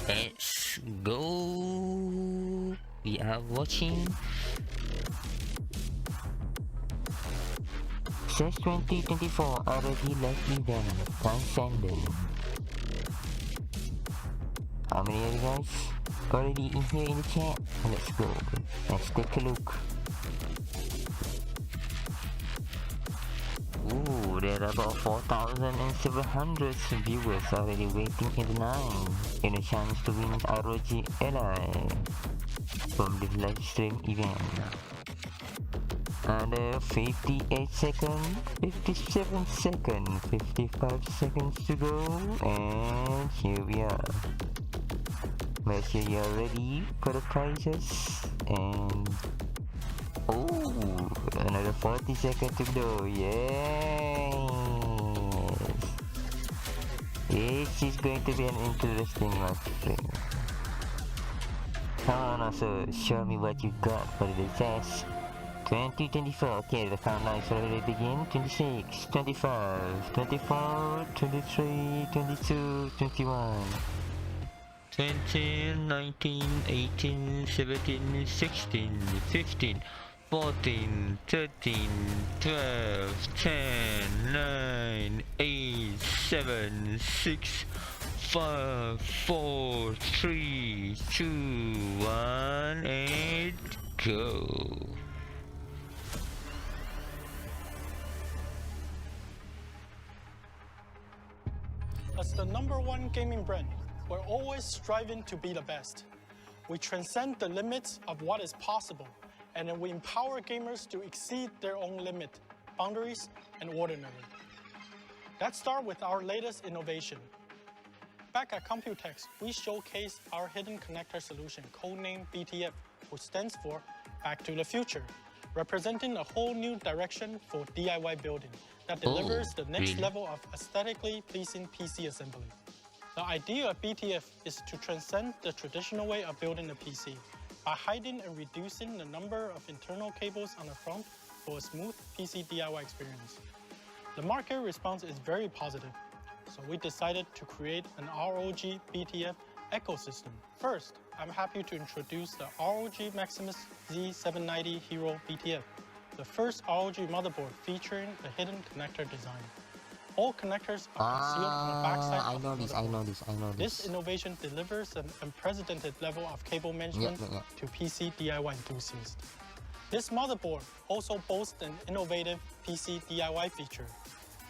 Let's go. We are watching CES 2024 already live event transcendent. How many of you guys already in here in the chat? Let's go. Let's take a look. Ooh, there are about 4,700 viewers already waiting in the line in a chance to win ROG Ally from the live stream event. Another 58 seconds, 57 seconds, 55 seconds to go, and here we are. Make sure you are ready for the prizes, and oh, another 40 seconds to go. Yes, this is going to be an interesting live stream. Come on, also show me what you got for the test. 2024. Okay, the countdown is already begin. 26, 25, 24, 23, 22, 21, 20, 19, 18, 17, 16, 15, 14, 13, 12, 10, 9, 8, 7, 6, 5, 4, 3, 2, 1, and go. As the #1 gaming brand, we're always striving to be the best. We transcend the limits of what is possible, and then we empower gamers to exceed their own limit, boundaries, and ordinary. Let's start with our latest innovation. Back at Computex, we showcased our hidden connector solution, codenamed BTF, which stands for Back to the Future, representing a whole new direction for DIY building that delivers the next level of aesthetically pleasing PC assembly. The idea of BTF is to transcend the traditional way of building a PC by hiding and reducing the number of internal cables on the front for a smooth PC DIY experience. The market response is very positive, so we decided to create an ROG BTF ecosystem. First, I'm happy to introduce the ROG Maximus Z790 Hero BTF, the first ROG motherboard featuring a hidden connector design. All connectors are concealed on the backside of the motherboard. This innovation delivers an unprecedented level of cable management to PC DIY enthusiasts. This motherboard also boasts an innovative PC DIY feature.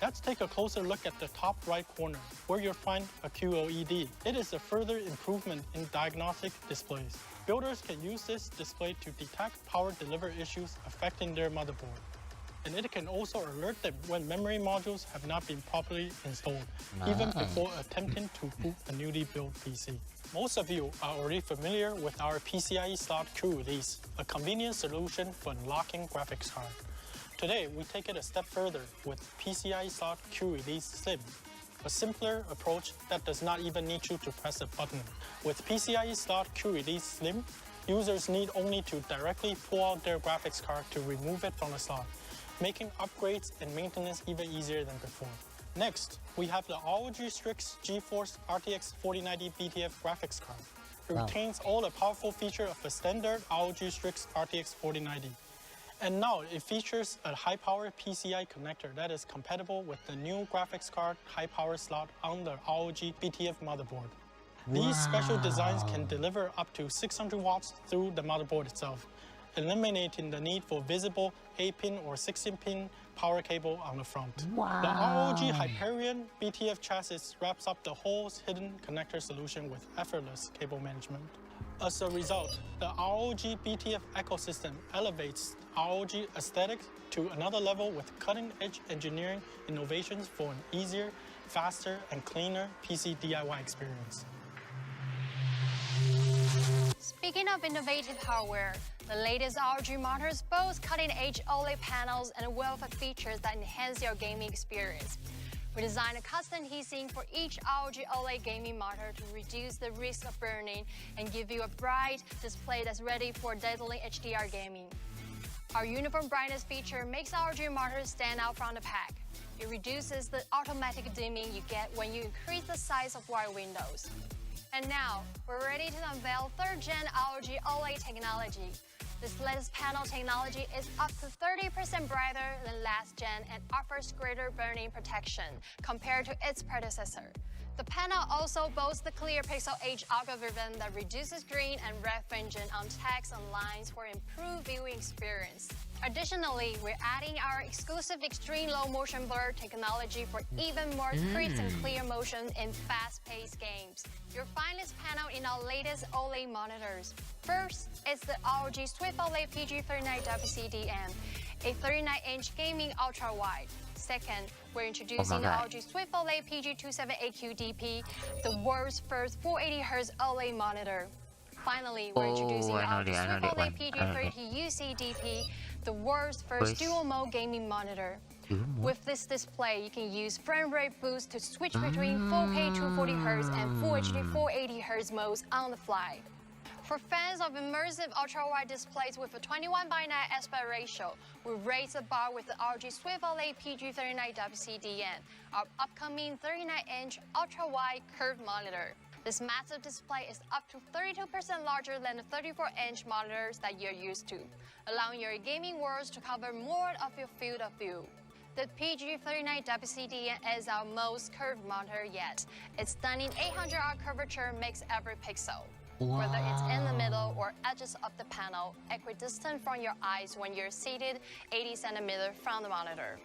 Let's take a closer look at the top right corner, where you'll find a QLED. It is a further improvement in diagnostic displays. Builders can use this display to detect power delivery issues affecting their motherboard. And it can also alert them when memory modules have not been properly installed, even before attempting to boot a newly built PC. Most of you are already familiar with our PCIe slot Q release, a convenient solution for unlocking graphics card. Today, we take it a step further with PCIe slot Q release Slim, a simpler approach that does not even need you to press a button. With PCIe slot Q release Slim, users need only to directly pull out their graphics card to remove it from the slot, making upgrades and maintenance even easier than before. Next, we have the ROG Strix GeForce RTX 4090 BTF graphics card. It retains all the powerful features of a standard ROG Strix RTX 4090. And now it features a high-power PCI connector that is compatible with the new graphics card high-power slot on the ROG BTF motherboard. These special designs can deliver up to 600 watts through the motherboard itself, eliminating the need for visible 8-pin or 16-pin power cable on the front. The ROG Hyperion BTF chassis wraps up the whole hidden connector solution with effortless cable management. As a result, the ROG BTF ecosystem elevates ROG aesthetics to another level with cutting-edge engineering innovations for an easier, faster, and cleaner PC DIY experience. Speaking of innovative hardware, the latest ROG monitors boast cutting-edge OLED panels and a wealth of features that enhance your gaming experience. We designed a custom heatsink for each ROG OLED gaming monitor to reduce the risk of burning and give you a bright display that's ready for dazzling HDR gaming. Our uniform brightness feature makes ROG monitors stand out from the pack. It reduces the automatic dimming you get when you increase the size of wide windows. And now, we're ready to unveil 3rd Gen ROG OLED technology. This latest panel technology is up to 30% brighter than last gen and offers greater burn-in protection compared to its predecessor. The panel also boasts the Clear Pixel Age algorithm that reduces green and red fringing on text and lines for improved viewing experience. Additionally, we're adding our exclusive extreme low motion blur technology for even more crisp and clear motion in fast-paced games. You'll find this panel in our latest OLED monitors. First is the ROG Swift OLED PG39WCDM, a 39-inch gaming ultra-wide. Second, we're introducing the ROG Swift OLED PG27AQ-DP, the world's first 480Hz OLED monitor. Finally, we're introducing the ROG Swift OLED PG30UC-DP, the world's first dual-mode gaming monitor. With this display, you can use frame rate boost to switch between 4K 240Hz and Full HD 480Hz modes on the fly. For fans of immersive ultra-wide displays with a 21:9 aspect ratio, we raise the bar with the ROG Swift OLED PG39WCDM, our upcoming 39-inch ultra-wide curved monitor. This massive display is up to 32% larger than the 34-inch monitors that you're used to, allowing your gaming worlds to cover more of your field of view. The PG39WCDM is our most curved monitor yet. Its stunning 800R curvature makes every pixel, whether it's in the middle or edges of the panel, equidistant from your eyes when you're seated 80 centimeters from the monitor.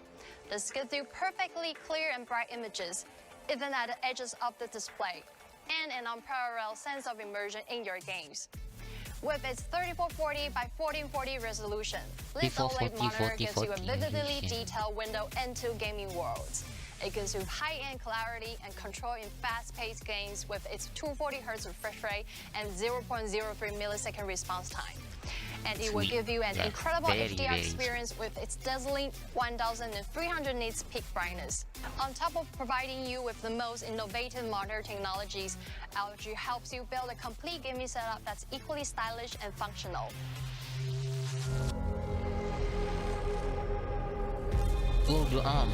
This gives you perfectly clear and bright images, even at the edges of the display, and an unparalleled sense of immersion in your games. With its 3440 by 1440 resolution, this OLED monitor gives you a vividly detailed window into gaming worlds. It gives you high-end clarity and control in fast-paced games with its 240Hz refresh rate and 0.03 millisecond response time. And it will give you an incredible HDR experience with its dazzling 1300 nits peak brightness. On top of providing you with the most innovative monitor technologies, LG helps you build a complete gaming setup that's equally stylish and functional. Oh, the arm.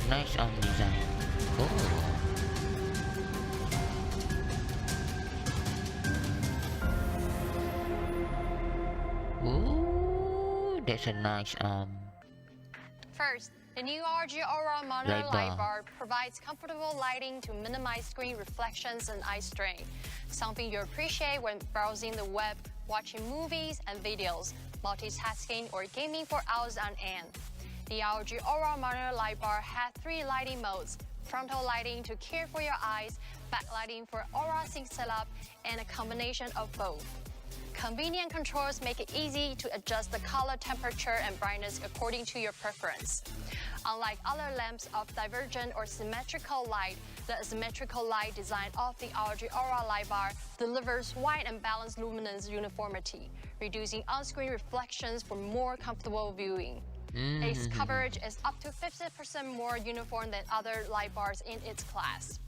Nice arm design. Oh. Ooh, that's a nice First, the new ROG Aura monitor light bar provides comfortable lighting to minimize screen reflections and eye strain, something you appreciate when browsing the web, watching movies and videos, multitasking, or gaming for hours on end. The ROG Aura monitor light bar has 3 lighting modes: frontal lighting to care for your eyes, backlighting for Aura Sync setup, and a combination of both. Convenient controls make it easy to adjust the color, temperature, and brightness according to your preference. Unlike other lamps of divergent or symmetrical light, the asymmetrical light design of the ROG Aura light bar delivers wide and balanced luminance uniformity, reducing on-screen reflections for more comfortable viewing. Its coverage is up to 50% more uniform than other light bars in its class.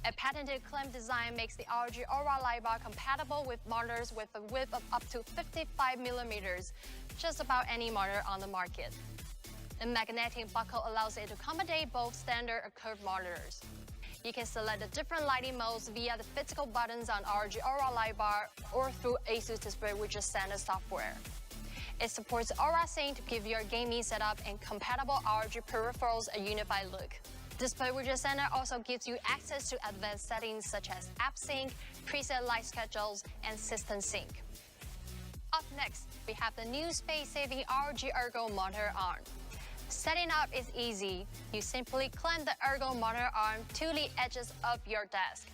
A patented clamp design makes the ROG Aura light bar compatible with monitors with a width of up to 55 millimeters, just about any monitor on the market. The magnetic buckle allows it to accommodate both standard and curved monitors. You can select the different lighting modes via the physical buttons on ROG Aura light bar or through ASUS Display Widget standard software. It supports Aura Sync to give your gaming setup and compatible ROG peripherals a unified look. Display Widget Center also gives you access to advanced settings such as App Sync, preset light schedules, and System Sync. Up next, we have the new space-saving ROG Ergo monitor arm. Setting up is easy. You simply clamp the Ergo monitor arm to the edges of your desk.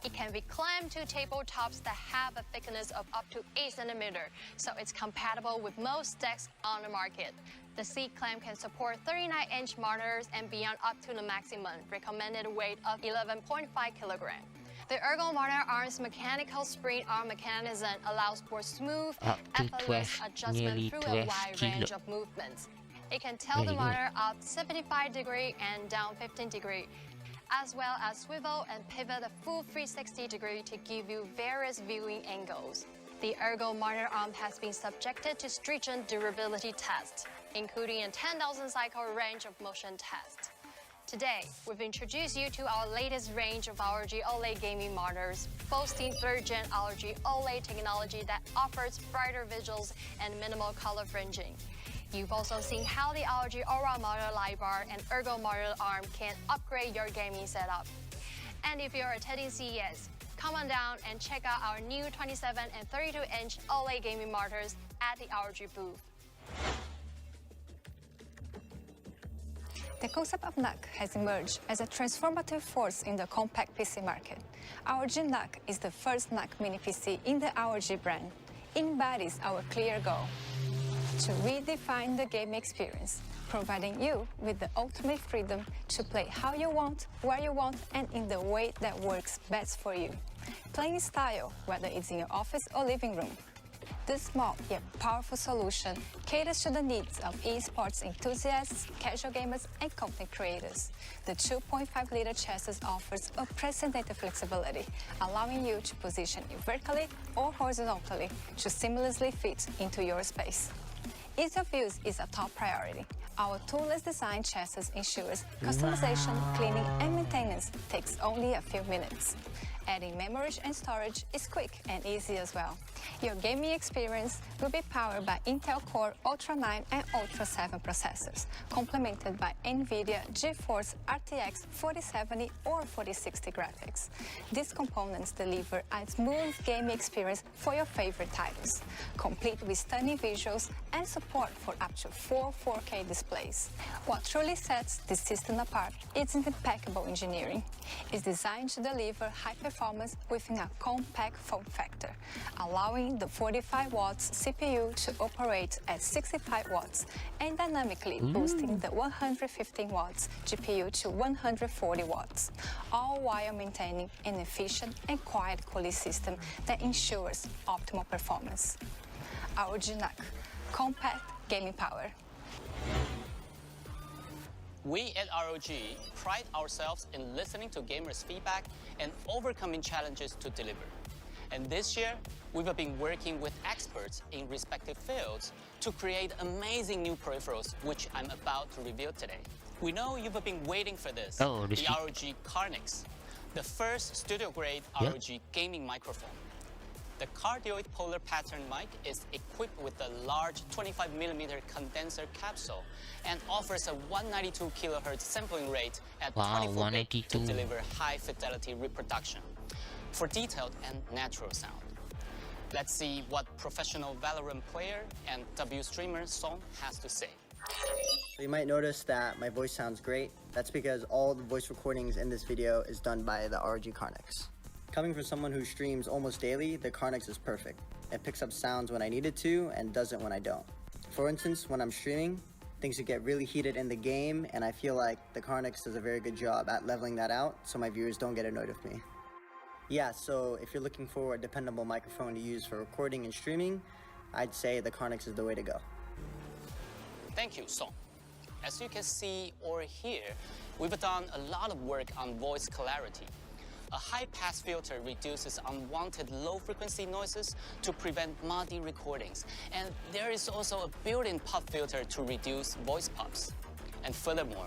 It can be clamped to tabletops that have a thickness of up to 8 centimeters, so it's compatible with most desks on the market. The C-clamp can support 39-inch monitors and beyond up to the maximum recommended weight of 11.5 kilograms. The Ergo monitor arm's mechanical spring arm mechanism allows for smooth, effortless adjustment through a wide range of movements. It can tilt the monitor up 75 degrees and down 15 degrees, as well as swivel and pivot a full 360 degrees to give you various viewing angles. The Ergo monitor arm has been subjected to stringent durability tests, including a 10,000 cycle range of motion tests. Today, we've introduced you to our latest range of ROG OLED gaming monitors, boasting 3rd Gen ROG OLED technology that offers brighter visuals and minimal color fringing. You've also seen how the ROG Aura monitor light bar and Ergo monitor arm can upgrade your gaming setup. And if you're attending CES, come on down and check out our new 27 and 32-inch OLED gaming monitors at the ROG booth. The concept of NUC has emerged as a transformative force in the compact PC market. ROG NUC is the first NUC mini PC in the ROG brand. It embodies our clear goal to redefine the game experience, providing you with the ultimate freedom to play how you want, where you want, and in the way that works best for you. Playing style, whether it's in your office or living room. This small yet powerful solution caters to the needs of esports enthusiasts, casual gamers, and content creators. The 2.5-liter chassis offers unprecedented flexibility, allowing you to position it vertically or horizontally to seamlessly fit into your space. Ease of use is a top priority. Our toolless design chassis ensures customization, cleaning, and maintenance takes only a few minutes. Adding memory and storage is quick and easy as well. Your gaming experience will be powered by Intel Core Ultra 9 and Ultra 7 processors, complemented by NVIDIA GeForce RTX 4070 or 4060 graphics. These components deliver a smooth gaming experience for your favorite titles, complete with stunning visuals and support for up to 4 4K displays. What truly sets this system apart is its impeccable engineering. It's designed to deliver high performance within a compact form factor, allowing the 45 watts CPU to operate at 65 watts and dynamically boosting the 115 watts GPU to 140 watts, all while maintaining an efficient and quiet cooling system that ensures optimal performance. ROG NUC, compact gaming power. We at ROG pride ourselves in listening to gamers' feedback and overcoming challenges to deliver. And this year, we've been working with experts in respective fields to create amazing new peripherals, which I'm about to reveal today. We know you've been waiting for this, the ROG Canucks, the first studio-grade ROG gaming microphone. The cardioid polar pattern mic is equipped with a large 25mm condenser capsule and offers a 192 kHz sampling rate at 24 bits to deliver high-fidelity reproduction for detailed and natural sound. Let's see what professional Valorant player and W streamer Song has to say. You might notice that my voice sounds great. That's because all the voice recordings in this video is done by the ROG Canucks. Coming from someone who streams almost daily, the Canucks is perfect. It picks up sounds when I need it to and doesn't when I don't. For instance, when I'm streaming, things would get really heated in the game, and I feel like the Canucks does a very good job at leveling that out so my viewers don't get annoyed with me. Yeah, so if you're looking for a dependable microphone to use for recording and streaming, I'd say the Canucks is the way to go. Thank you, Song. As you can see or hear, we've done a lot of work on voice clarity. A high-pass filter reduces unwanted low-frequency noises to prevent muddy recordings. And there is also a built-in pop filter to reduce voice pops. And furthermore,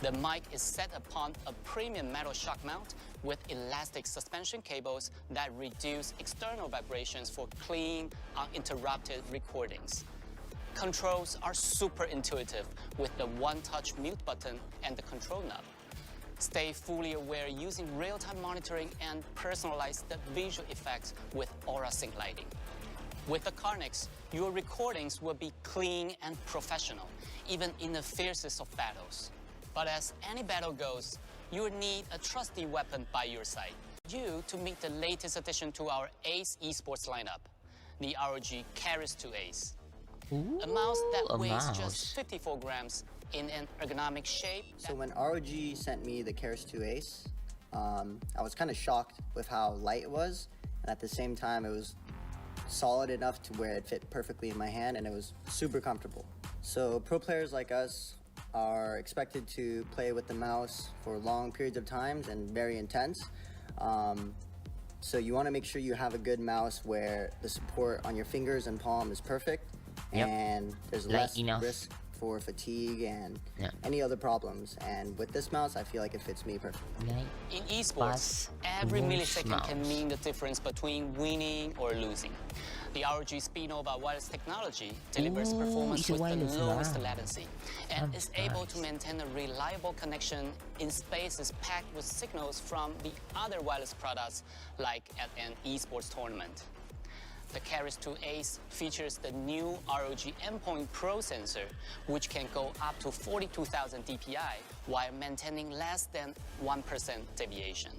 the mic is set upon a premium metal shock mount with elastic suspension cables that reduce external vibrations for clean, uninterrupted recordings. Controls are super intuitive with the one-touch mute button and the control knob. Stay fully aware using real-time monitoring and personalize the visual effects with Aura Sync lighting. With the Canucks, your recordings will be clean and professional, even in the fiercest of battles. But as any battle goes, you will need a trusty weapon by your side. You to meet the latest addition to our ACE esports lineup, the ROG Keras 2 Ace. A mouse that weighs just 54 grams in an ergonomic shape. So when ROG sent me the Keras 2 Ace, I was kind of shocked with how light it was, and at the same time it was solid enough to where it fit perfectly in my hand, and it was super comfortable. So pro players like us are expected to play with the mouse for long periods of times and very intense. So you want to make sure you have a good mouse where the support on your fingers and palm is perfect, and there's less risk for fatigue and any other problems. And with this mouse, I feel like it fits me perfectly. In esports, every millisecond can mean the difference between winning or losing. The ROG Spinova wireless technology delivers performance with the lowest latency and is able to maintain a reliable connection in spaces packed with signals from the other wireless products, like at an esports tournament. The Keris 2 Ace features the new ROG Endpoint Pro sensor, which can go up to 42,000 dpi while maintaining less than 1% deviation.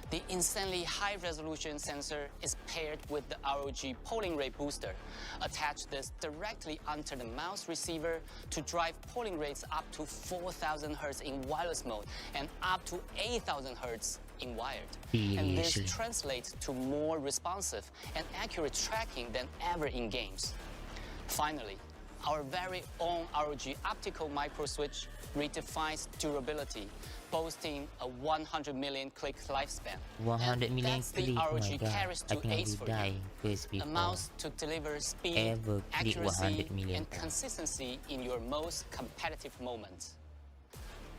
The insanely high-resolution sensor is paired with the ROG polling rate booster. Attach this directly onto the mouse receiver to drive polling rates up to 4,000 Hz in wireless mode and up to 8,000 Hz in wired. And this translates to more responsive and accurate tracking than ever in games. Finally, our very own ROG optical micro switch redefines durability, boasting a 100 million click lifespan. 100 million that's the click, oh ROG my god. Keris I 2 think I Ace will for die you. first A before mouse to deliver speed, ever click accuracy, 100 million and times. consistency in your most competitive moments.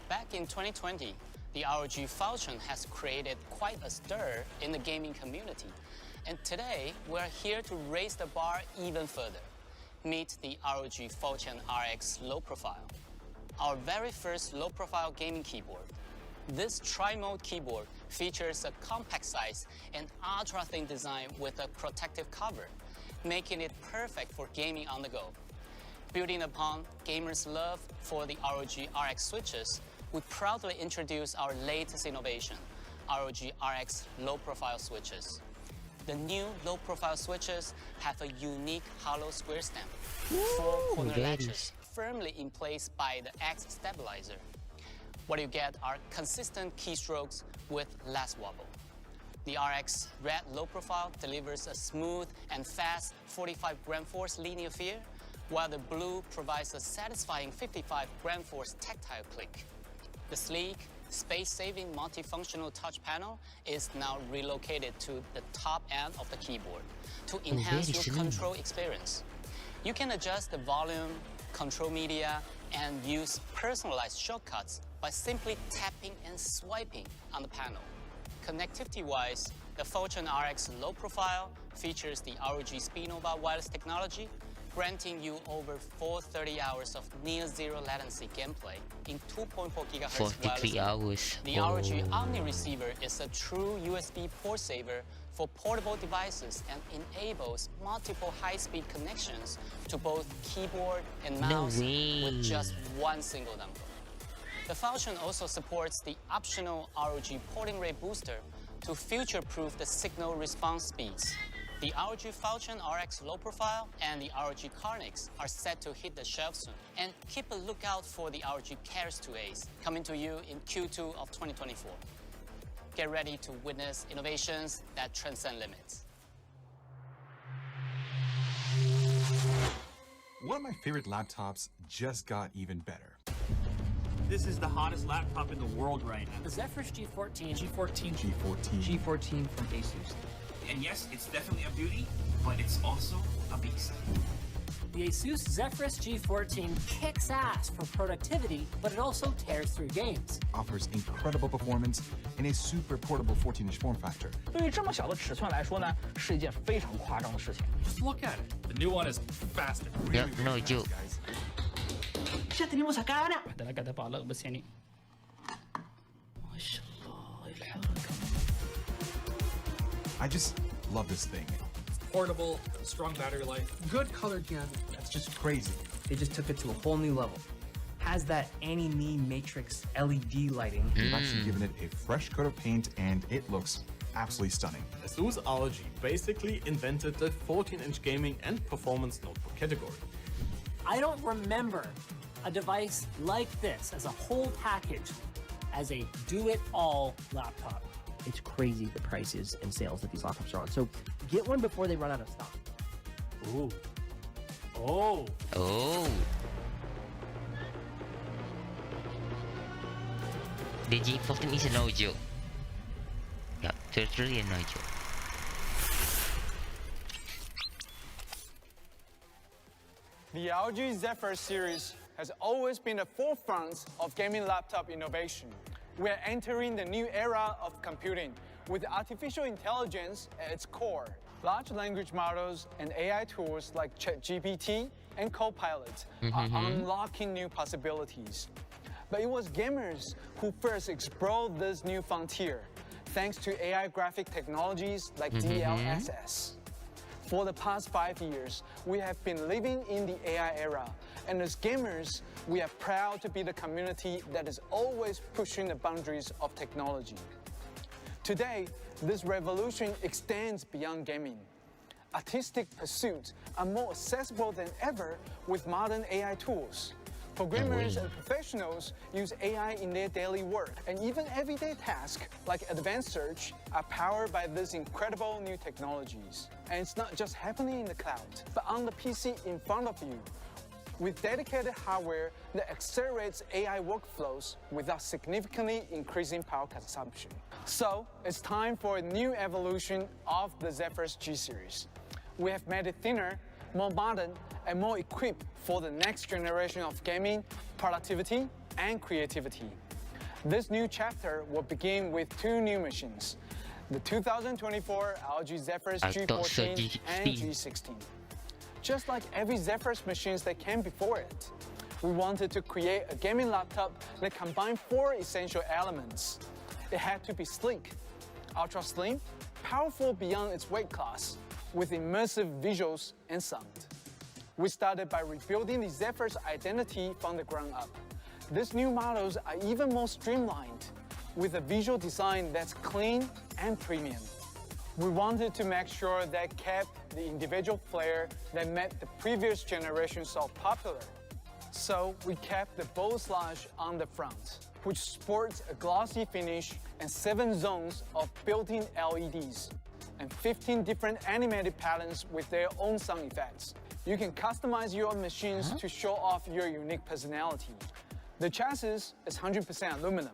Back in 2020, the ROG Falchion has created quite a stir in the gaming community. And today, we're here to raise the bar even further. Meet the ROG Falchion RX Low Profile, our very first low-profile gaming keyboard. This tri-mode keyboard features a compact size and ultra-thin design with a protective cover, making it perfect for gaming on the go. Building upon gamers' love for the ROG RX switches, we proudly introduce our latest innovation, ROG RX low-profile switches. The new low-profile switches have a unique hollow square stem, 4 corner latches firmly in place by the X stabilizer. What you get are consistent keystrokes with less wobble. The RX Red low profile delivers a smooth and fast 45 gram force linear feel, while the blue provides a satisfying 55 gram force tactile click. The sleek, space-saving multifunctional touch panel is now relocated to the top end of the keyboard to enhance your control experience. You can adjust the volume, control media, and use personalized shortcuts by simply tapping and swiping on the panel. Connectivity-wise, the Falchion RX low profile features the ROG Spinova wireless technology, granting you over 430 hours of near-zero latency gameplay in 2.4 GHz wireless. 43 hours. The ROG Omni receiver is a true USB port saver for portable devices and enables multiple high-speed connections to both keyboard and mouse with just one single number. The Falchion also supports the optional ROG polling rate booster to future-proof the signal response speeds. The ROG Falchion RX low profile and the ROG Canucks are set to hit the shelves soon. And keep a lookout for the ROG Keris 2 Ace coming to you in Q2 of 2024. Get ready to witness innovations that transcend limits. One of my favorite laptops just got even better. This is the hottest laptop in the world right now. The Zephyrus G14. G14 from ASUS. And yes, it's definitely a beauty, but it's also a beast. The ASUS Zephyrus G14 kicks ass for productivity, but it also tears through games. Offers incredible performance in a super portable 14-inch form factor. 对于这么小的尺寸来说呢，是一件非常夸张的事情。Just look at it. The new one is faster. Yep, no joke. 现在你们才干呢？来给他把那个先领。ما شاء الله الحركة. I just love this thing. It's portable, strong battery life, good color gamut. That's just crazy. They just took it to a whole new level. Has that anime matrix LED lighting. We've actually given it a fresh coat of paint and it looks absolutely stunning. ASUS ROG basically invented the 14-inch gaming and performance notebook category. I don't remember a device like this as a whole package as a do-it-all laptop. It's crazy the prices and sales that these laptops are on. So get one before they run out of stock. Ooh. Oh. Oh. The G14 is no joke. Yep, it's really a no joke. The ROG Zephyrus series has always been the forefront of gaming laptop innovation. We are entering the new era of computing with artificial intelligence at its core. Large language models and AI tools like ChatGPT and Copilot are unlocking new possibilities. But it was gamers who first explored this new frontier, thanks to AI graphic technologies like DLSS. For the past 5 years, we have been living in the AI era, and as gamers, we are proud to be the community that is always pushing the boundaries of technology. Today, this revolution extends beyond gaming. Artistic pursuits are more accessible than ever with modern AI tools. Programmers and professionals use AI in their daily work, and even everyday tasks like advanced search are powered by these incredible new technologies. And it's not just happening in the cloud, but on the PC in front of you, with dedicated hardware that accelerates AI workflows without significantly increasing power consumption. So, it's time for a new evolution of the Zephyrus G series. We have made it thinner, more modern, and more equipped for the next generation of gaming, productivity, and creativity. This new chapter will begin with 2 new machines, the 2024 LG Zephyrus G14 and G16. Just like every Zephyrus machines that came before it, we wanted to create a gaming laptop that combined 4 essential elements. It had to be sleek, ultra slim, powerful beyond its weight class, with immersive visuals and sound. We started by rebuilding the Zephyrus identity from the ground up. These new models are even more streamlined, with a visual design that's clean and premium. We wanted to make sure that kept the individual flair that made the previous generation so popular. So we kept the bold slash on the front, which sports a glossy finish and 7 zones of built-in LEDs, and 15 different animated patterns with their own sound effects. You can customize your machines to show off your unique personality. The chassis is 100% aluminum,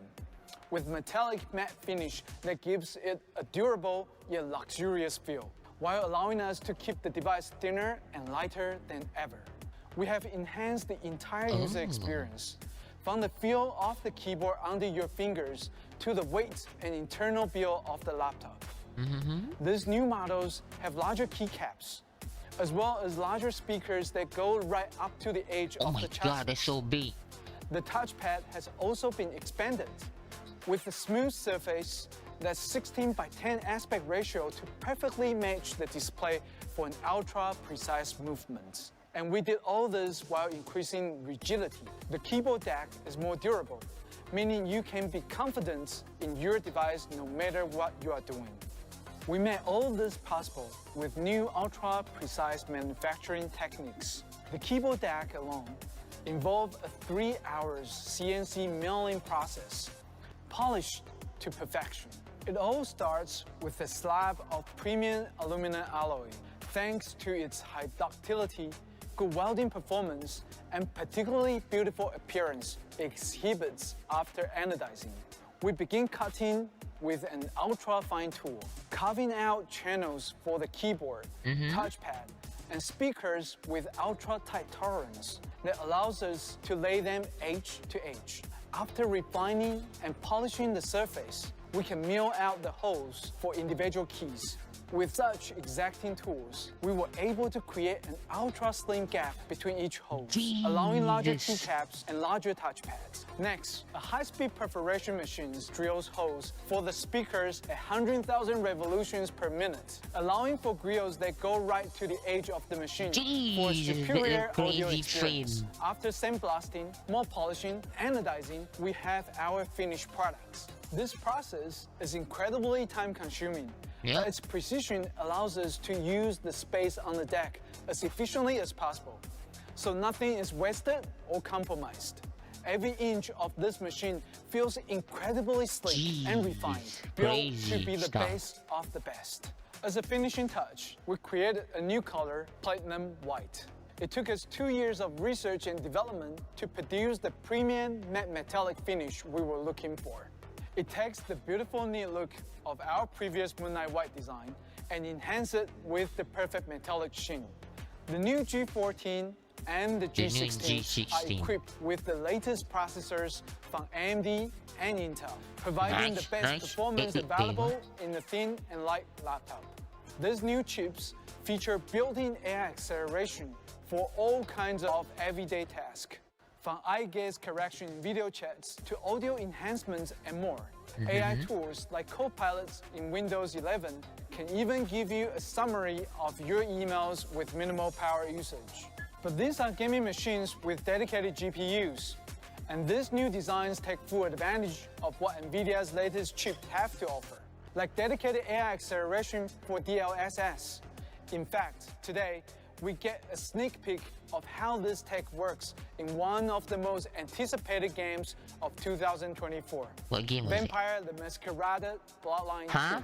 with metallic matte finish that gives it a durable yet luxurious feel, while allowing us to keep the device thinner and lighter than ever. We have enhanced the entire user experience, from the feel of the keyboard under your fingers to the weight and internal build of the laptop. These new models have larger keycaps, as well as larger speakers that go right up to the edge of the chassis. Oh my god, that's so big. The touchpad has also been expanded, with a smooth surface that's 16 by 10 aspect ratio to perfectly match the display for an ultra-precise movement. And we did all this while increasing rigidity. The keyboard deck is more durable, meaning you can be confident in your device no matter what you are doing. We made all this possible with new ultra-precise manufacturing techniques. The keyboard deck alone involved a 3 hours CNC milling process, polished to perfection. It all starts with a slab of premium aluminum alloy. Thanks to its high ductility, good welding performance, and particularly beautiful appearance it exhibits after anodizing. We begin cutting with an ultra-fine tool, carving out channels for the keyboard, touchpad, and speakers with ultra-tight tolerance that allows us to lay them edge to edge. After refining and polishing the surface, we can mill out the holes for individual keys. With such exacting tools, we were able to create an ultra-slim gap between each hole, allowing larger keycaps and larger touchpads. Next, a high-speed perforation machine drills holes for the speakers at 100,000 revolutions per minute, allowing for grills that go right to the edge of the machine for a superior audio experience. After sandblasting, more polishing, anodizing, we have our finished products. This process is incredibly time-consuming, but its precision allows us to use the space on the deck as efficiently as possible, so nothing is wasted or compromised. Every inch of this machine feels incredibly sleek and refined, built to be the best of the best. As a finishing touch, we created a new color, Platinum White. It took us 2 years of research and development to produce the premium matte metallic finish we were looking for. It takes the beautiful neat look of our previous Moonlight White design and enhances it with the perfect metallic sheen. The new G14 and the J16 are J16. equipped with the latest processors from AMD and Intel, providing the best performance available in a thin and light laptop. These new chips feature built-in AI acceleration for all kinds of everyday tasks, from eye gaze correction video chats to audio enhancements and more. AI tools like Copilots in Windows 11 can even give you a summary of your emails with minimal power usage. But these are gaming machines with dedicated GPUs, and these new designs take full advantage of what NVIDIA's latest chips have to offer, like dedicated AI acceleration for DLSS. In fact, today, we get a sneak peek of how this tech works in one of the most anticipated games of 2024. What game was Vampire the Masquerade Bloodlines 2.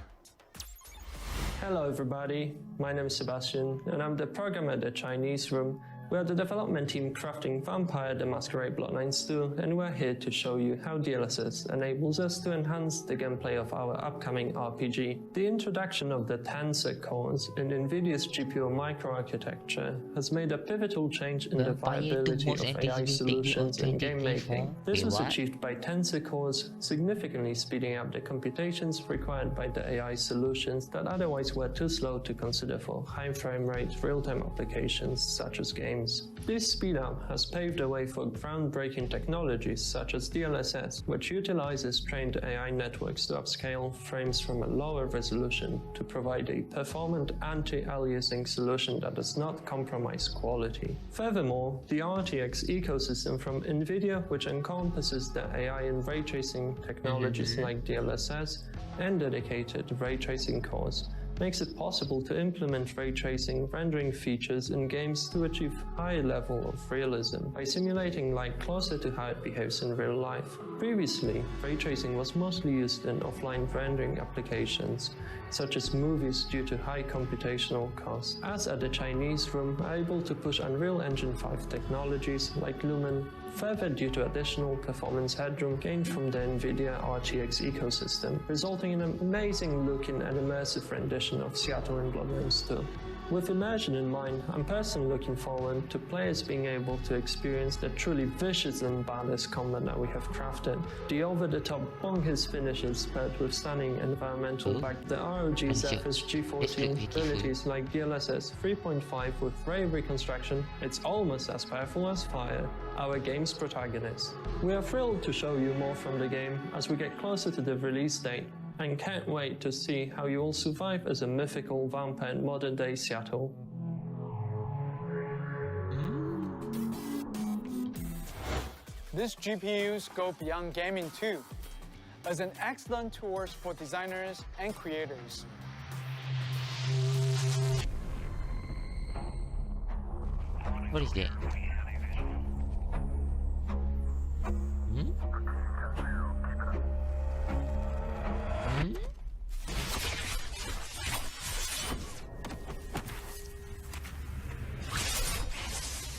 Hello everybody, my name is Sebastian and I'm the programmer at the Chinese room. We are the development team crafting Vampire the Masquerade Bloodlines 2, and we're here to show you how DLSS enables us to enhance the gameplay of our upcoming RPG. The introduction of the tensor cores in NVIDIA's GPU microarchitecture has made a pivotal change in the viability of AI solutions in game making. This was achieved by tensor cores significantly speeding up the computations required by the AI solutions that otherwise were too slow to consider for high frame rate real-time applications such as games. This speed-up has paved the way for groundbreaking technologies such as DLSS, which utilizes trained AI networks to upscale frames from a lower resolution to provide a performant anti-aliasing solution that does not compromise quality. Furthermore, the RTX ecosystem from NVIDIA, which encompasses the AI and ray tracing technologies like DLSS and dedicated ray tracing cores, makes it possible to implement ray tracing rendering features in games to achieve higher level of realism by simulating light closer to how it behaves in real life. Previously, ray tracing was mostly used in offline rendering applications, such as movies, due to high computational costs. Us at the Chinese room are able to push Unreal Engine 5 technologies like Lumen further due to additional performance headroom gained from the NVIDIA RTX ecosystem, resulting in an amazing looking and immersive rendition of Seattle and Bloodlines 2. With immersion in mind, I'm personally looking forward to players being able to experience the truly vicious and badass combat that we have crafted, the over-the-top bonkers finishes paired with stunning environmental back, the ROG Zephyr's G14 abilities like DLSS 3.5 with ray reconstruction. It's almost as powerful as fire, our game's protagonist. We are thrilled to show you more from the game as we get closer to the release date, and can't wait to see how you will survive as a mythical vampire in modern-day Seattle. These GPUs go beyond gaming too, as an excellent tool for designers and creators. What is that?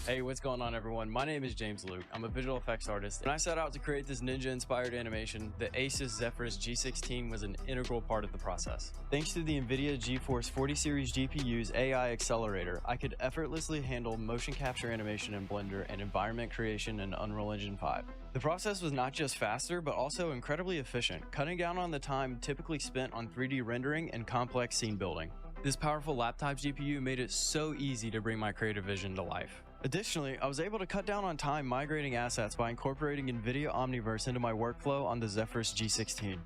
Hey, what's going on everyone? My name is James Luke. I'm a visual effects artist, and I set out to create this ninja-inspired animation. The Asus Zephyrus G16 was an integral part of the process. Thanks to the NVIDIA GeForce 40 series GPU's AI accelerator, I could effortlessly handle motion capture animation in Blender and environment creation in Unreal Engine 5. The process was not just faster, but also incredibly efficient, cutting down on the time typically spent on 3D rendering and complex scene building. This powerful laptop GPU made it so easy to bring my creative vision to life. Additionally, I was able to cut down on time migrating assets by incorporating NVIDIA Omniverse into my workflow on the Zephyrus G16.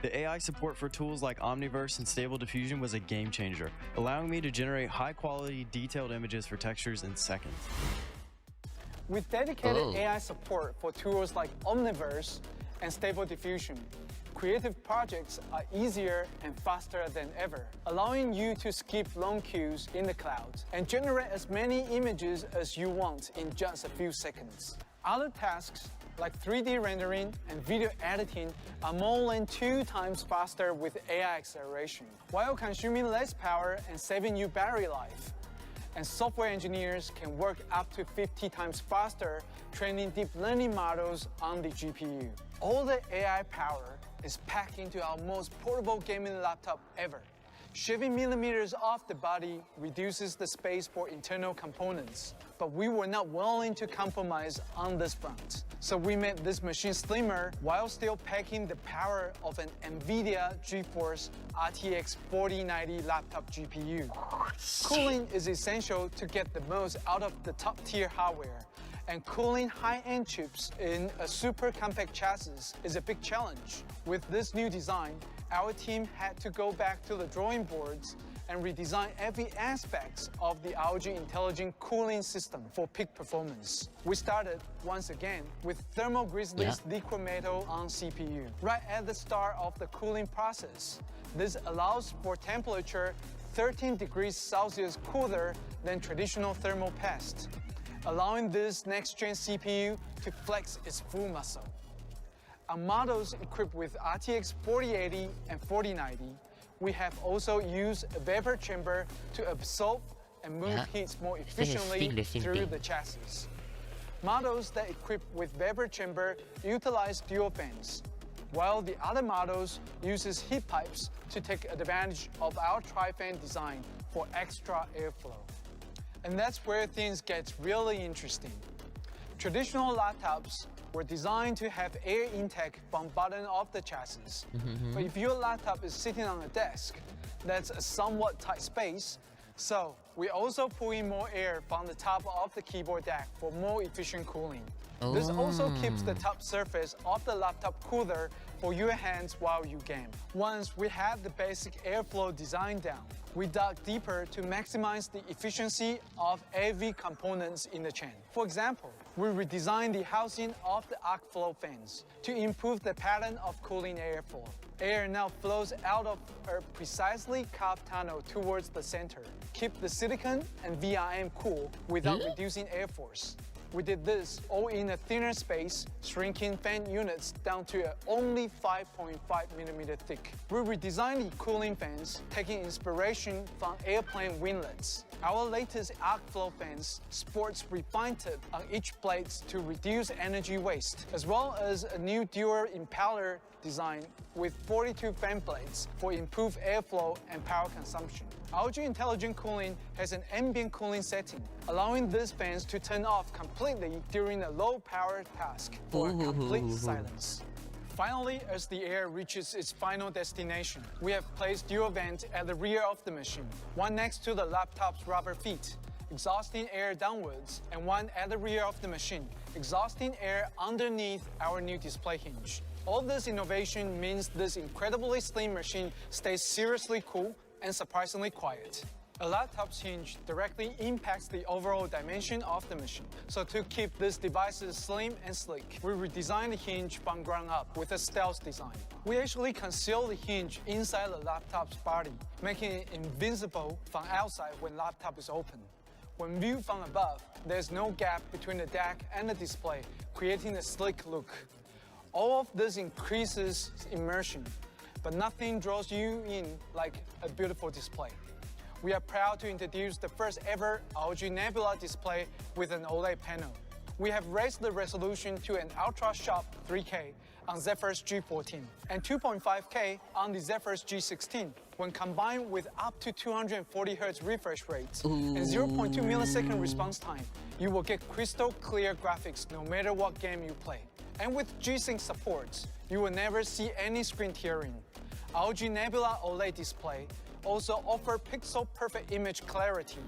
The AI support for tools like Omniverse and Stable Diffusion was a game changer, allowing me to generate high-quality, detailed images for textures in seconds. With dedicated AI support for tools like Omniverse and Stable Diffusion, creative projects are easier and faster than ever, allowing you to skip long queues in the cloud and generate as many images as you want in just a few seconds. Other tasks like 3D rendering and video editing are more than 2 times faster with AI acceleration, while consuming less power and saving you battery life. And software engineers can work up to 50 times faster training deep learning models on the GPU. All the AI power is packed into our most portable gaming laptop ever, Shaving millimeters off the body reduces the space for internal components, but we were not willing to compromise on this front. So we made this machine slimmer while still packing the power of an NVIDIA GeForce RTX 4090 laptop GPU. Cooling is essential to get the most out of the top-tier hardware, and cooling high-end chips in a super compact chassis is a big challenge. With this new design, our team had to go back to the drawing boards and redesign every aspect of the ROG Intelligent cooling system for peak performance. We started, once again, with Thermal Grizzly's liquid metal on CPU. Right at the start of the cooling process, this allows for temperature 13 degrees Celsius cooler than traditional thermal paste, allowing this next-gen CPU to flex its full muscle. On models equipped with RTX 4080 and 4090, we have also used a vapor chamber to absorb and move heat more efficiently through the chassis. Models that equip with vapor chamber utilize dual fans, while the other models uses heat pipes to take advantage of our tri-fan design for extra airflow. And that's where things get really interesting. Traditional laptops were designed to have air intake from bottom of the chassis. But if your laptop is sitting on a desk, that's a somewhat tight space, so we also pull in more air from the top of the keyboard deck for more efficient cooling. This also keeps the top surface of the laptop cooler for your hands while you game. Once we had the basic airflow design down, we dug deeper to maximize the efficiency of every components in the chain. For example, we redesigned the housing of the arc flow fans to improve the pattern of cooling airflow. Air now flows out of a precisely carved tunnel towards the center. Keep the silicon and VRM cool without reducing air force. We did this all in a thinner space, shrinking fan units down to only 5.5mm thick. We redesigned the cooling fans, taking inspiration from airplane winglets. Our latest arc flow fans sports refined tip on each blade to reduce energy waste, as well as a new dual impeller design with 42 fan blades for improved airflow and power consumption. ROG Intelligent Cooling has an ambient cooling setting, allowing these fans to turn off completely during a low-power task for complete silence. Finally, as the air reaches its final destination, we have placed dual vents at the rear of the machine, one next to the laptop's rubber feet, exhausting air downwards, and one at the rear of the machine, exhausting air underneath our new display hinge. All this innovation means this incredibly slim machine stays seriously cool and surprisingly quiet. A laptop's hinge directly impacts the overall dimension of the machine. So to keep these devices slim and sleek, we redesigned the hinge from ground up with a stealth design. We actually conceal the hinge inside the laptop's body, making it invisible from outside when laptop is open. When viewed from above, there's no gap between the deck and the display, creating a sleek look. All of this increases immersion, but nothing draws you in like a beautiful display. We are proud to introduce the first ever ROG Nebula display with an OLED panel. We have raised the resolution to an ultra-sharp 3K on Zephyrus G14 and 2.5K on the Zephyrus G16. When combined with up to 240Hz refresh rates and 0.2 millisecond response time, you will get crystal clear graphics no matter what game you play. And with G-Sync support, you will never see any screen tearing. ROG Nebula OLED display also offer pixel-perfect image clarity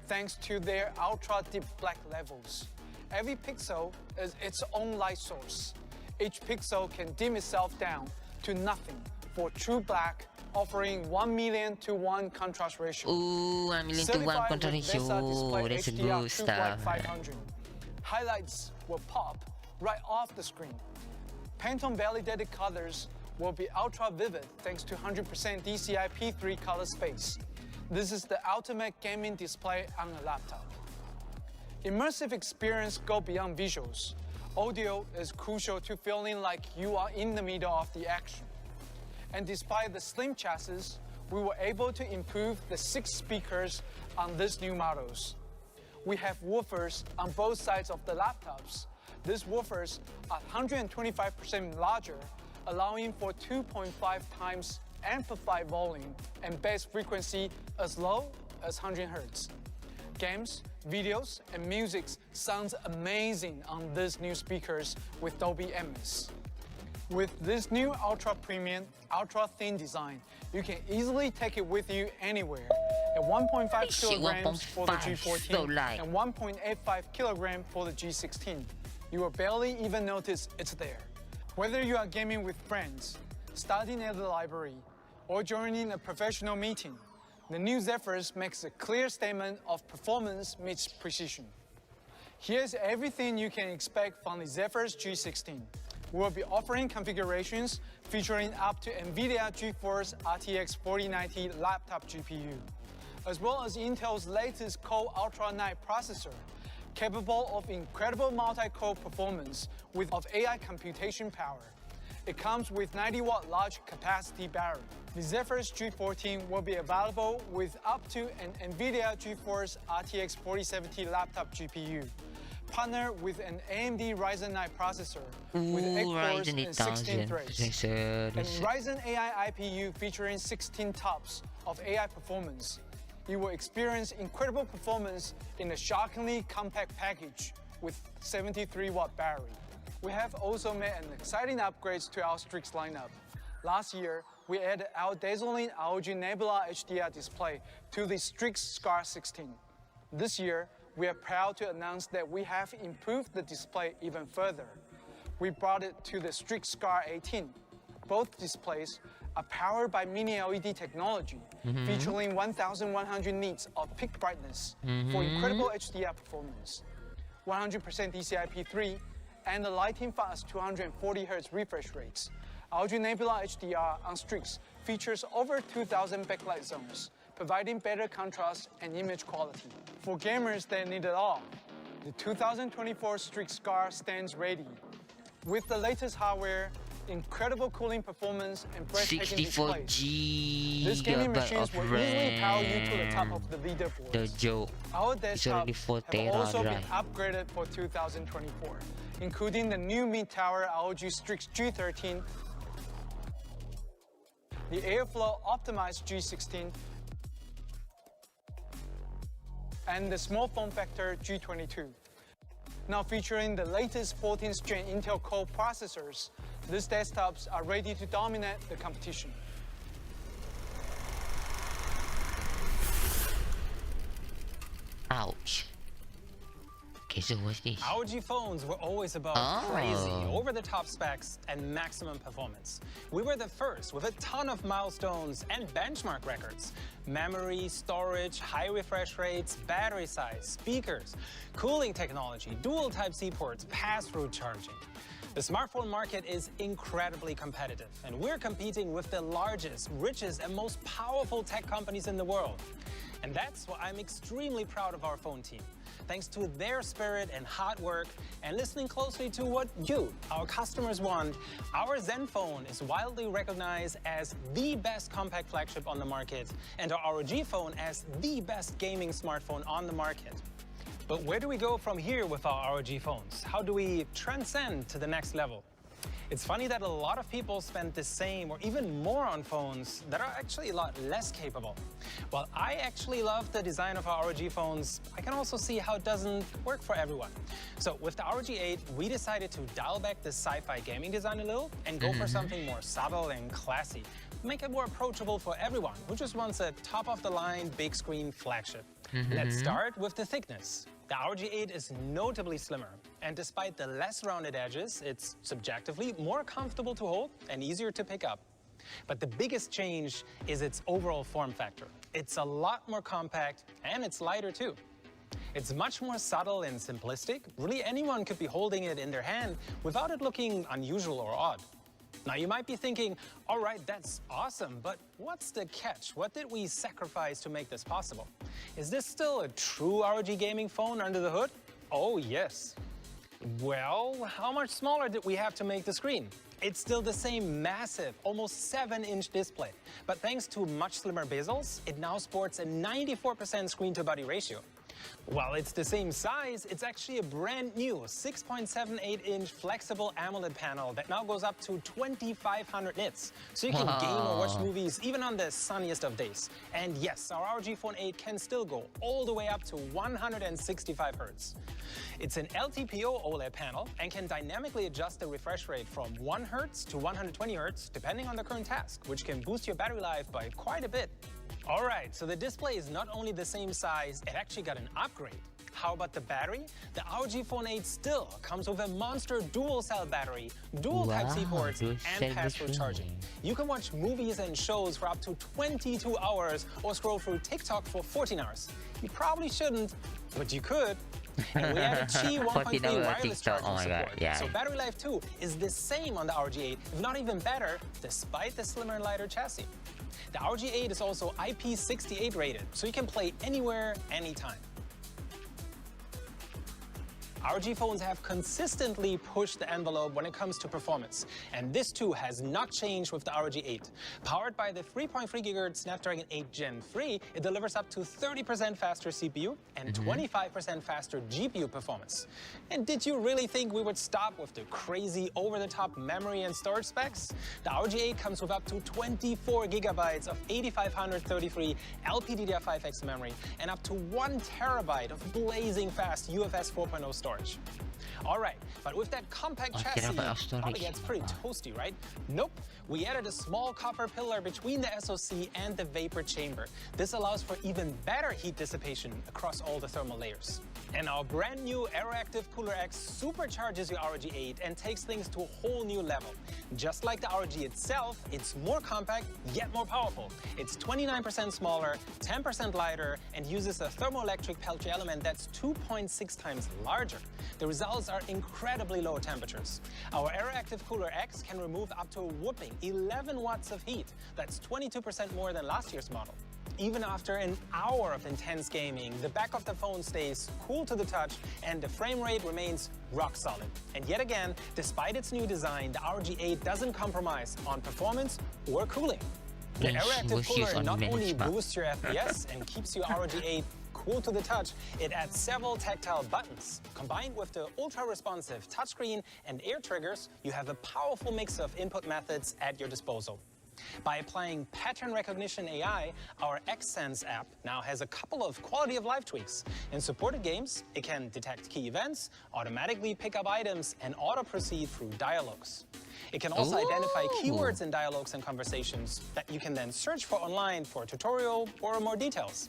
thanks to their ultra-deep black levels. Every pixel is its own light source. Each pixel can dim itself down to nothing for true black, offering 1,000,000:1 contrast ratio. Ooh, 1,000,000:1 contrast ratio. That's good stuff. 500. Highlights will pop right off the screen. Pantone validated colors will be ultra vivid thanks to 100% DCI P3 color space. This is the ultimate gaming display on a laptop. Immersive experience go beyond visuals. Audio is crucial to feeling like you are in the middle of the action. And despite the slim chassis, we were able to improve the 6 speakers on these new models. We have woofers on both sides of the laptops. These woofers are 125% larger, allowing for 2.5 times amplified volume and bass frequency as low as 100 Hz. Games, videos, and music sounds amazing on these new speakers with Dolby Atmos. With this new ultra premium, ultra thin design, you can easily take it with you anywhere. At 1.5 kilograms for the G14 and 1.85 kilograms for the G16. You will barely even notice it's there. Whether you are gaming with friends, studying at the library, or joining a professional meeting, the new Zephyrus makes a clear statement of performance meets precision. Here's everything you can expect from the Zephyrus G16. We will be offering configurations featuring up to NVIDIA GeForce RTX 4090 laptop GPU, as well as Intel's latest Core Ultra 9 processor, capable of incredible multi-core performance of AI computation power. It comes with 90-watt large capacity battery. The Zephyrus G14 will be available with up to an NVIDIA GeForce RTX 4070 laptop GPU, partnered with an AMD Ryzen 9 processor with 8 cores and 16 threads, and Ryzen AI IPU featuring 16 TOPS of AI performance. You will experience incredible performance in a shockingly compact package with 73-watt battery. We have also made an exciting upgrades to our Strix lineup. Last year, we added our dazzling ROG Nebula HDR display to the Strix Scar 16. This year, we are proud to announce that we have improved the display even further. We brought it to the Strix Scar 18. Both displays are powered by mini LED technology, featuring 1,100 nits of peak brightness for incredible HDR performance, 100% DCI-P3, and a lighting fast 240 Hz refresh rates. ROG Nebula HDR on Strix features over 2,000 backlight zones, providing better contrast and image quality. For gamers that need it all, the 2024 Strix Scar stands ready. With the latest hardware, incredible cooling performance, and breathtaking displays, these gaming machines will easily power you to the top of the leaderboards. Our desktops have also been upgraded for 2024, including the new mid-tower ROG Strix G13, the Airflow optimized G16, and the small form factor G22. Now featuring the latest 14th gen Intel Core processors, these desktops are ready to dominate the competition. Ouch. Okay, so what's this? ROG phones were always about crazy, over-the-top specs and maximum performance. We were the first with a ton of milestones and benchmark records. Memory, storage, high refresh rates, battery size, speakers, cooling technology, dual Type-C ports, pass-through charging. The smartphone market is incredibly competitive, and we're competing with the largest, richest, and most powerful tech companies in the world. And that's why I'm extremely proud of our phone team. Thanks to their spirit and hard work and listening closely to what you, our customers, want, our Zenfone is widely recognized as the best compact flagship on the market, and our ROG phone as the best gaming smartphone on the market. But where do we go from here with our ROG phones? How do we transcend to the next level? It's funny that a lot of people spend the same or even more on phones that are actually a lot less capable. While I actually love the design of our ROG phones, I can also see how it doesn't work for everyone. So with the ROG 8, we decided to dial back the sci-fi gaming design a little and go for something more subtle and classy. Make it more approachable for everyone who just wants a top-of-the-line big screen flagship. Let's start with the thickness. The ROG 8 is notably slimmer, and despite the less rounded edges, it's subjectively more comfortable to hold and easier to pick up. But the biggest change is its overall form factor. It's a lot more compact, and it's lighter too. It's much more subtle and simplistic. Really, anyone could be holding it in their hand without it looking unusual or odd. Now, you might be thinking, all right, that's awesome, but what's the catch? What did we sacrifice to make this possible? Is this still a true ROG gaming phone under the hood? Oh, yes. Well, how much smaller did we have to make the screen? It's still the same massive, almost 7-inch display. But thanks to much slimmer bezels, it now sports a 94% screen-to-body ratio. While it's the same size, it's actually a brand new 6.78-inch flexible AMOLED panel that now goes up to 2,500 nits. So you can game or watch movies even on the sunniest of days. And yes, our ROG Phone 8 can still go all the way up to 165 Hz. It's an LTPO OLED panel and can dynamically adjust the refresh rate from 1 Hz to 120 Hz depending on the current task, which can boost your battery life by quite a bit. All right, so the display is not only the same size, it actually got an upgrade. How about the battery? The ROG Phone 8 still comes with a monster dual-cell battery, dual Type-C ports, and fast charging. You can watch movies and shows for up to 22 hours or scroll through TikTok for 14 hours. You probably shouldn't, but you could. And we added Qi 1.3 wireless charging support. So battery life too is the same on the ROG 8, if not even better, despite the slimmer and lighter chassis. The ROG 8 is also IP68 rated, so you can play anywhere, anytime. ROG phones have consistently pushed the envelope when it comes to performance, and this too has not changed with the ROG 8. Powered by the 3.3 GHz Snapdragon 8 Gen 3, it delivers up to 30% faster CPU and 25% faster GPU performance. And did you really think we would stop with the crazy over-the-top memory and storage specs? The ROG 8 comes with up to 24 GB of 8533 LPDDR5X memory and up to 1 TB of blazing fast UFS 4.0 storage. All right, but with that compact chassis, probably gets pretty toasty, right? Nope, we added a small copper pillar between the SoC and the vapor chamber. This allows for even better heat dissipation across all the thermal layers. And our brand new AeroActive Cooler X supercharges your ROG 8 and takes things to a whole new level. Just like the ROG itself, it's more compact, yet more powerful. It's 29% smaller, 10% lighter, and uses a thermoelectric pelletry element that's 2.6 times larger. The results are incredibly low temperatures. Our AeroActive Cooler X can remove up to a whopping 11 watts of heat. That's 22% more than last year's model. Even after an hour of intense gaming, the back of the phone stays cool to the touch and the frame rate remains rock solid. And yet again, despite its new design, the ROG 8 doesn't compromise on performance or cooling. The AeroActive Cooler not only boosts your FPS and keeps your ROG 8 cool to the touch, it adds several tactile buttons. Combined with the ultra-responsive touchscreen and air triggers, you have a powerful mix of input methods at your disposal. By applying pattern recognition AI, our XSense app now has a couple of quality of life tweaks. In supported games, it can detect key events, automatically pick up items, and auto-proceed through dialogues. It can also identify keywords in dialogues and conversations that you can then search for online for a tutorial or more details.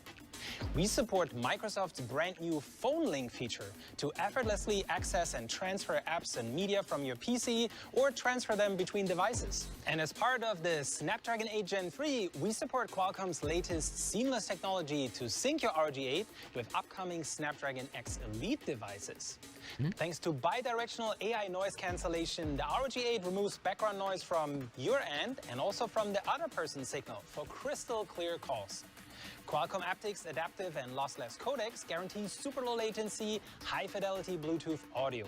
We support Microsoft's brand new Phone Link feature to effortlessly access and transfer apps and media from your PC or transfer them between devices. And as part of the Snapdragon 8 Gen 3, we support Qualcomm's latest seamless technology to sync your ROG 8 with upcoming Snapdragon X Elite devices. Thanks to bidirectional AI noise cancellation, the ROG 8 removes background noise from your end and also from the other person's signal for crystal clear calls. Qualcomm aptX adaptive and lossless codecs guarantees super low latency, high fidelity Bluetooth audio.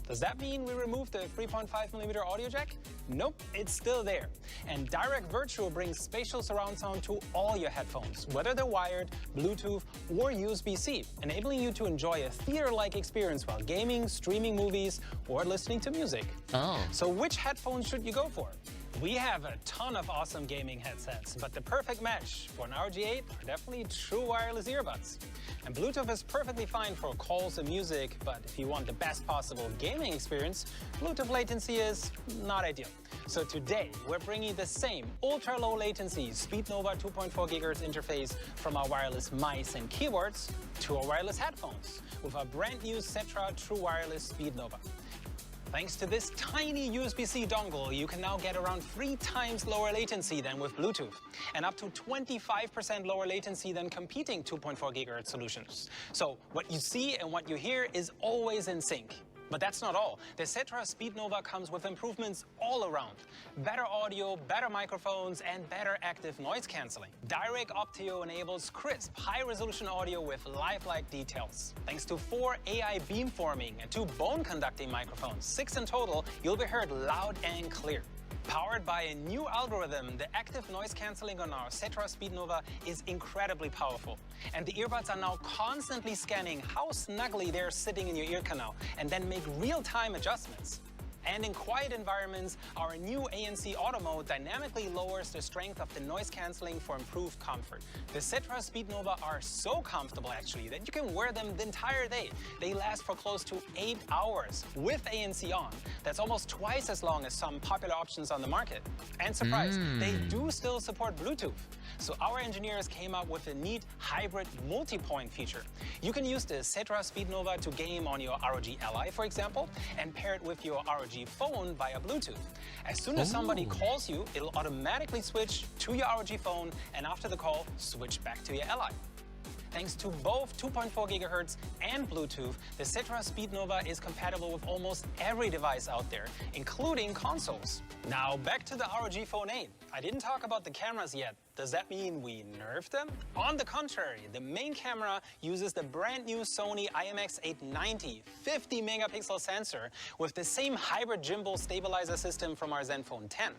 Does that mean we removed the 3.5mm audio jack? Nope, it's still there. And Direct Virtual brings spatial surround sound to all your headphones, whether they're wired, Bluetooth, or USB-C, enabling you to enjoy a theater-like experience while gaming, streaming movies, or listening to music. So which headphones should you go for? We have a ton of awesome gaming headsets, but the perfect match for an ROG 8 are definitely true wireless earbuds. And Bluetooth is perfectly fine for calls and music, but if you want the best possible gaming experience, Bluetooth latency is not ideal. So today, we're bringing the same ultra-low latency SpeedNova 2.4 GHz interface from our wireless mice and keyboards to our wireless headphones with our brand new Cetra True Wireless SpeedNova. Thanks to this tiny USB-C dongle, you can now get around 3 times lower latency than with Bluetooth, and up to 25% lower latency than competing 2.4 GHz solutions. So what you see and what you hear is always in sync. But that's not all. The Cetra SpeedNova comes with improvements all around. Better audio, better microphones, and better active noise canceling. Direct Optio enables crisp, high-resolution audio with lifelike details. Thanks to 4 AI beamforming and 2 bone-conducting microphones, 6 in total, you'll be heard loud and clear. Powered by a new algorithm, the active noise cancelling on our Cetra Speednova is incredibly powerful. And the earbuds are now constantly scanning how snugly they're sitting in your ear canal and then make real-time adjustments. And in quiet environments, our new ANC Auto Mode dynamically lowers the strength of the noise cancelling for improved comfort. The Cetra Speednova are so comfortable actually that you can wear them the entire day. They last for close to 8 hours with ANC on. That's almost twice as long as some popular options on the market. And surprise, they do still support Bluetooth. So our engineers came up with a neat hybrid multi-point feature. You can use the Cetra Speednova to game on your ROG Ally, for example, and pair it with your ROG phone via Bluetooth. As soon as somebody calls you, it'll automatically switch to your ROG phone, and after the call, switch back to your Ally. Thanks to both 2.4 GHz and Bluetooth, the Cetra Speednova is compatible with almost every device out there, including consoles. Now back to the ROG Phone 8. I didn't talk about the cameras yet. Does that mean we nerfed them? On the contrary, the main camera uses the brand new Sony IMX890 50-megapixel sensor with the same hybrid gimbal stabilizer system from our Zenfone 10.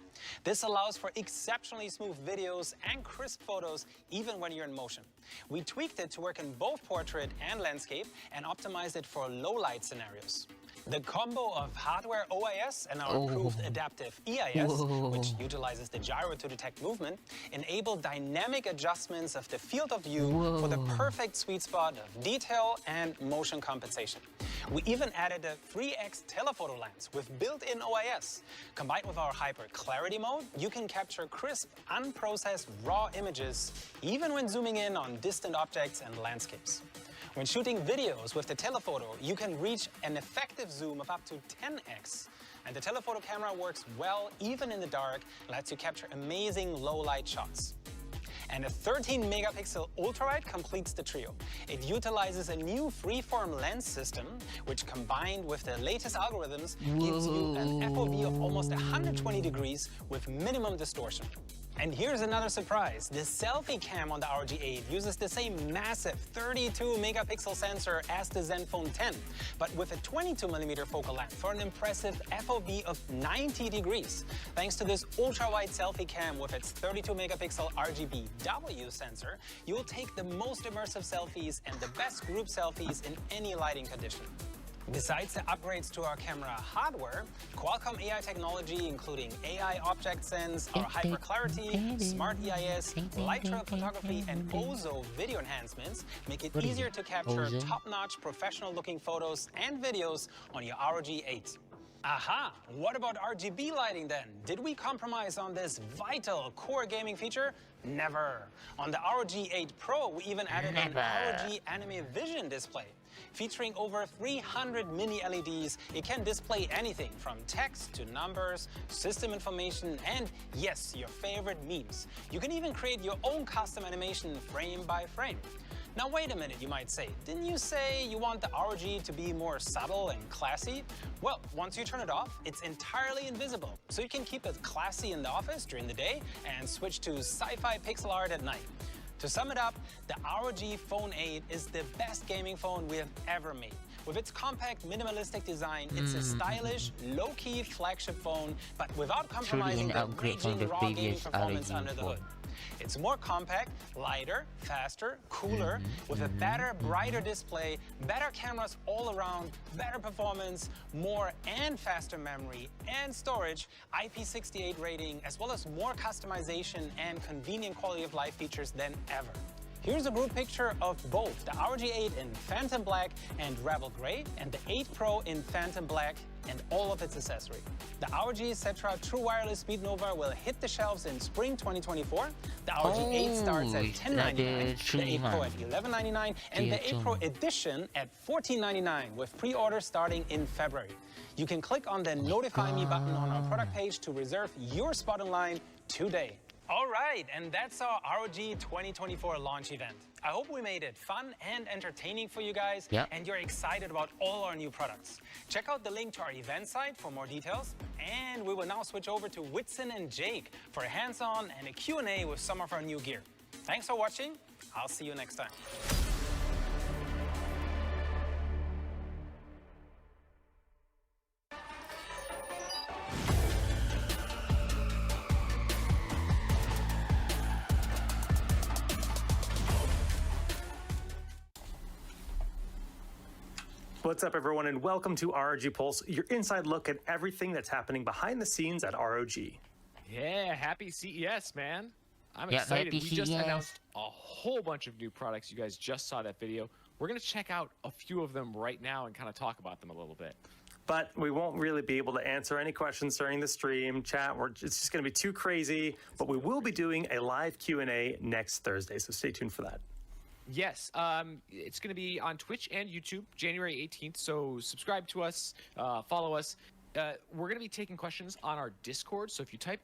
This allows for exceptionally smooth videos and crisp photos even when you're in motion. We tweaked it to work in both portrait and landscape and optimized it for low-light scenarios. The combo of hardware OIS and our improved adaptive EIS, which utilizes the gyro to detect movement, enable dynamic adjustments of the field of view for the perfect sweet spot of detail and motion compensation. We even added a 3x telephoto lens with built-in OIS. Combined with our hyper clarity mode, you can capture crisp, unprocessed raw images, even when zooming in on distant objects and landscapes. When shooting videos with the telephoto, you can reach an effective zoom of up to 10x. And the telephoto camera works well even in the dark, lets you capture amazing low-light shots. And a 13-megapixel ultrawide completes the trio. It utilizes a new freeform lens system, which combined with the latest algorithms gives you an FOV of almost 120 degrees with minimum distortion. And here's another surprise. The selfie cam on the ROG 8 uses the same massive 32-megapixel sensor as the Zenfone 10, but with a 22mm focal length for an impressive FOV of 90 degrees. Thanks to this ultra-wide selfie cam with its 32-megapixel RGB-W sensor, you'll take the most immersive selfies and the best group selfies in any lighting condition. Besides the upgrades to our camera hardware, Qualcomm AI technology, including AI Object Sense, our Hyper Clarity, Smart EIS, Light Trail Photography, and OZO video enhancements make it easier to capture top-notch professional-looking photos and videos on your ROG 8. Aha! What about RGB lighting then? Did we compromise on this vital core gaming feature? Never! On the ROG 8 Pro, we even added an ROG Anime Vision display. Featuring over 300 mini LEDs, it can display anything from text to numbers, system information, and yes, your favorite memes. You can even create your own custom animation frame by frame. Now wait a minute, you might say. Didn't you say you want the ROG to be more subtle and classy? Well, once you turn it off, it's entirely invisible, so you can keep it classy in the office during the day and switch to sci-fi pixel art at night. To sum it up, the ROG Phone 8 is the best gaming phone we have ever made. With its compact, minimalistic design, it's a stylish, low-key flagship phone, but without compromising the raging raw gaming performance under the hood. It's more compact, lighter, faster, cooler, with a better, brighter display, better cameras all around, better performance, more and faster memory and storage, IP68 rating, as well as more customization and convenient quality of life features than ever. Here's a group picture of both the ROG 8 in Phantom Black and Rebel Gray, and the 8 Pro in Phantom Black and all of its accessories. The ROG Cetra True Wireless Speednova will hit the shelves in spring 2024. The ROG 8 starts at $1099, the 8 Pro at $1199, and the 8 Pro Edition at $1499, with pre-order starting in February. You can click on the Notify Me button on our product page to reserve your spot in line today. All right, and that's our ROG 2024 launch event. I hope we made it fun and entertaining for you guys, and you're excited about all our new products. Check out the link to our event site for more details, and we will now switch over to Whitson and Jake for a hands-on and a Q&A with some of our new gear. Thanks for watching. I'll see you next time. What's up, everyone, and welcome to ROG Pulse, your inside look at everything that's happening behind the scenes at ROG. Yeah, happy CES, man. I'm excited. We just announced a whole bunch of new products. You guys just saw that video. We're going to check out a few of them right now and kind of talk about them a little bit. But we won't really be able to answer any questions during the stream, chat. It's just going to be too crazy. But we will be doing a live Q&A next Thursday, so stay tuned for that. Yes, it's going to be on Twitch and YouTube, January 18th. So subscribe to us, follow us. We're going to be taking questions on our Discord. So if you type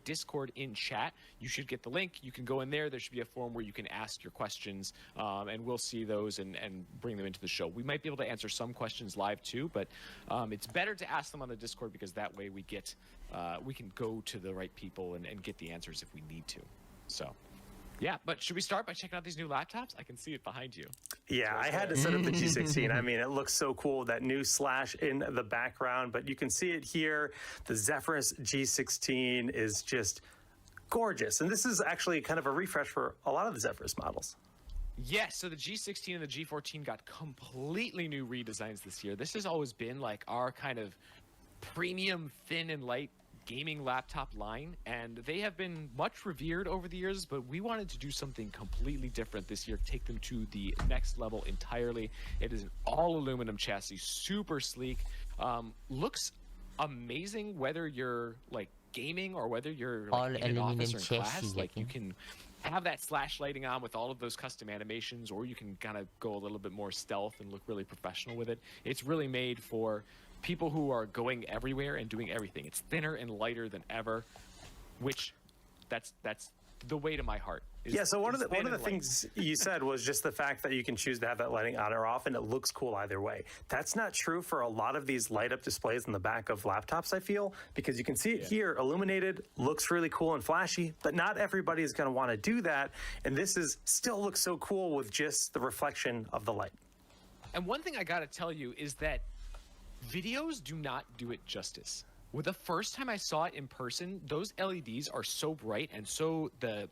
!Discord in chat, you should get the link. You can go in there. There should be a form where you can ask your questions, and we'll see those and bring them into the show. We might be able to answer some questions live too, but it's better to ask them on the Discord because that way we can go to the right people and get the answers if we need to. So. Yeah, but should we start by checking out these new laptops? I can see it behind you. Yeah, I had to set up the G16. I mean, it looks so cool, that new slash in the background, but you can see it here. The Zephyrus G16 is just gorgeous. And this is actually kind of a refresh for a lot of the Zephyrus models. Yes, so the G16 and the G14 got completely new redesigns this year. This has always been like our kind of premium thin and light gaming laptop line, and they have been much revered over the years, but we wanted to do something completely different this year, take them to the next level entirely. It is an all aluminum chassis, super sleek, looks amazing whether you're like gaming or whether you're like, in an office or in class. Like you can have that slash lighting on with all of those custom animations, or you can kind of go a little bit more stealth and look really professional with it. It's really made for people who are going everywhere and doing everything. It's thinner and lighter than ever, which that's the way to my heart. Yeah, so one of the things you said was just the fact that you can choose to have that lighting on or off, and it looks cool either way. That's not true for a lot of these light up displays in the back of laptops, I feel, because you can see it here illuminated, looks really cool and flashy, but not everybody is going to want to do that. And this still looks so cool with just the reflection of the light. And one thing I got to tell you is that videos do not do it justice. Well, the first time I saw it in person, those LEDs are so bright, and so the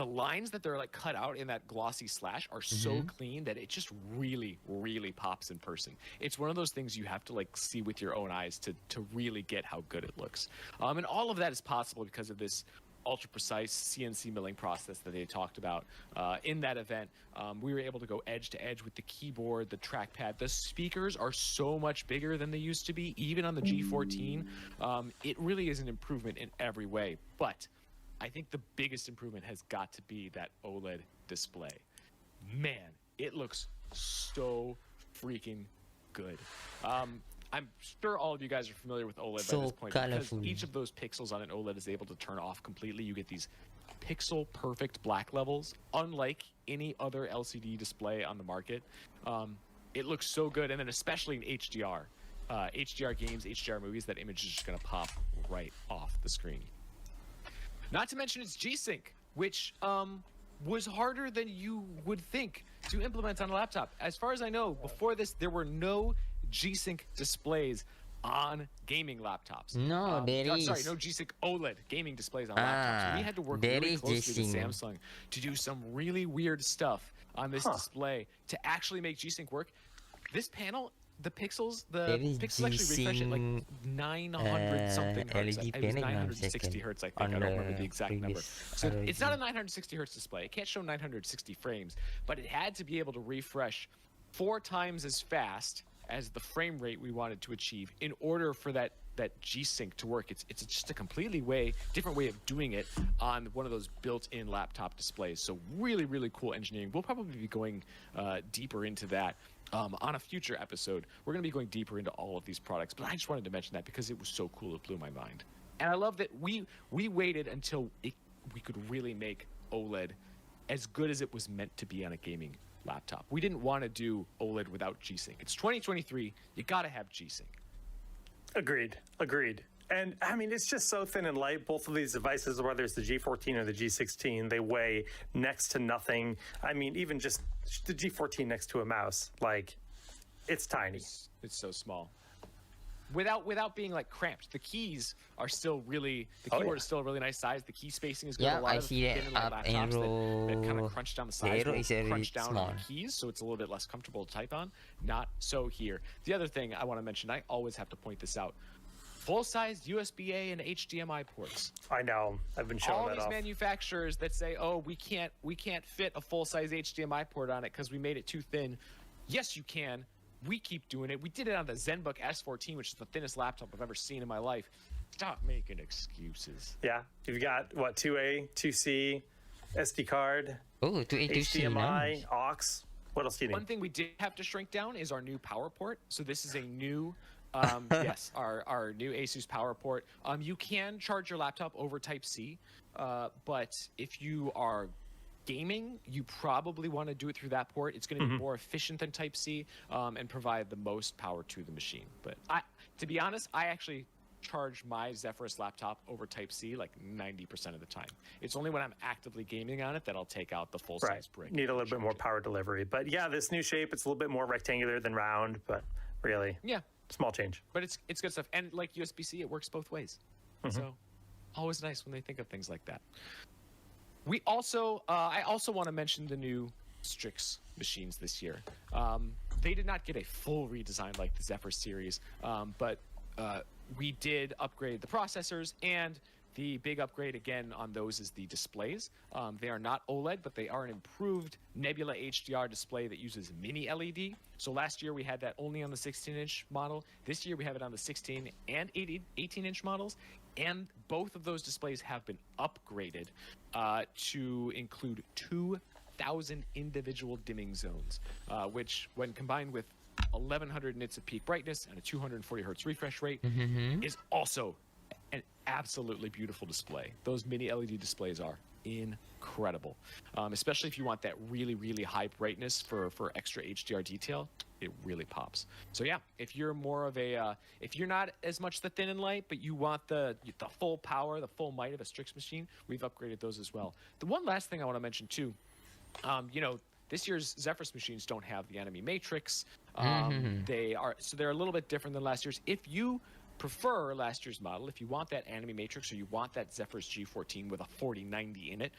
lines that they're like cut out in that glossy slash are so clean that it just really, really pops in person. It's one of those things you have to like see with your own eyes to really get how good it looks. And all of that is possible because of this ultra precise CNC milling process that they talked about in that event. We were able to go edge to edge with the keyboard, the trackpad. The speakers are so much bigger than they used to be, even on the G14. It really is an improvement in every way, but I think the biggest improvement has got to be that OLED display. Man, it looks so freaking good. I'm sure all of you guys are familiar with OLED by this point, because each of those pixels on an OLED is able to turn off completely. You get these pixel perfect black levels, unlike any other LCD display on the market. It looks so good, and then especially in HDR. HDR games, HDR movies, that image is just going to pop right off the screen. Not to mention it's G-Sync, which was harder than you would think to implement on a laptop. As far as I know, before this, there were no G-Sync displays on gaming laptops. No, sorry, no G-Sync OLED gaming displays on laptops. We had to work really closely with Samsung to do some really weird stuff on this display to actually make G-Sync work. This panel, the pixels actually refresh at like 900 something hertz. It was 960 hertz, I think. I don't remember the exact number. So it's not a 960 hertz display. It can't show 960 frames, but it had to be able to refresh 4 times as fast as the frame rate we wanted to achieve in order for that G-Sync to work. It's just a completely different way of doing it on one of those built-in laptop displays. So really, really cool engineering. We'll probably be going deeper into that on a future episode. We're going to be going deeper into all of these products, but I just wanted to mention that because it was so cool. It blew my mind. And I love that we waited until we could really make OLED as good as it was meant to be on a gaming laptop. We didn't want to do OLED without G-Sync. It's 2023. You got to have G-Sync. Agreed. And I mean, it's just so thin and light. Both of these devices, whether it's the G14 or the G16, they weigh next to nothing. I mean, even just the G14 next to a mouse, like, it's tiny. It's so small. without being like cramped. The keys are still really, the keyboard is still a really nice size. The key spacing is good. Yeah, a lot I of see thin that and light up laptops arrow. that kind of crunch down the The sides, arrow is very crunch down small. on the keys, so it's a little bit less comfortable to type on. Not so here. The other thing I want to mention, I always have to point this out. Full-size USB-A and HDMI ports. I know. I've been showing All that these off. manufacturers that say, "Oh, we can't fit a full-size HDMI port on it because we made it too thin." Yes, you can. We keep doing it. We did it on the ZenBook S14, which is the thinnest laptop I've ever seen in my life. Stop making excuses. Yeah, you've got what, 2A, 2C, SD card, 2A, 2C, HDMI, nice. aux. What else do you need? One thing we did have to shrink down is our new power port. So this is a new, yes, our new ASUS power port. You can charge your laptop over Type-C, but if you are gaming, you probably want to do it through that port. It's going to be more efficient than Type-C and provide the most power to the machine. But to be honest, I actually charge my Zephyrus laptop over Type-C like 90% of the time. It's only when I'm actively gaming on it that I'll take out the full-size brick. Need a little bit more power delivery. But yeah, this new shape, it's a little bit more rectangular than round, but really, small change. But it's good stuff. And like USB-C, it works both ways. So always nice when they think of things like that. We also, I also want to mention the new Strix machines this year. They did not get a full redesign like the Zephyr series, but we did upgrade the processors, and the big upgrade again on those is the displays. They are not OLED, but they are an improved Nebula HDR display that uses mini LED. So last year we had that only on the 16-inch model. This year we have it on the 16 and 18-inch models, and both of those displays have been upgraded to include 2,000 individual dimming zones, which when combined with 1,100 nits of peak brightness and a 240 hertz refresh rate is also an absolutely beautiful display. Those mini LED displays are incredible, especially if you want that really, really high brightness for extra HDR detail. It really pops. So yeah, if you're more of a, if you're not as much the thin and light, but you want the full power, the full might of a Strix machine, we've upgraded those as well. The one last thing I want to mention too, you know, this year's Zephyrus machines don't have the enemy matrix. They're a little bit different than last year's. If you prefer last year's model, if you want that enemy matrix or you want that Zephyrus G14 with a 4090 in it,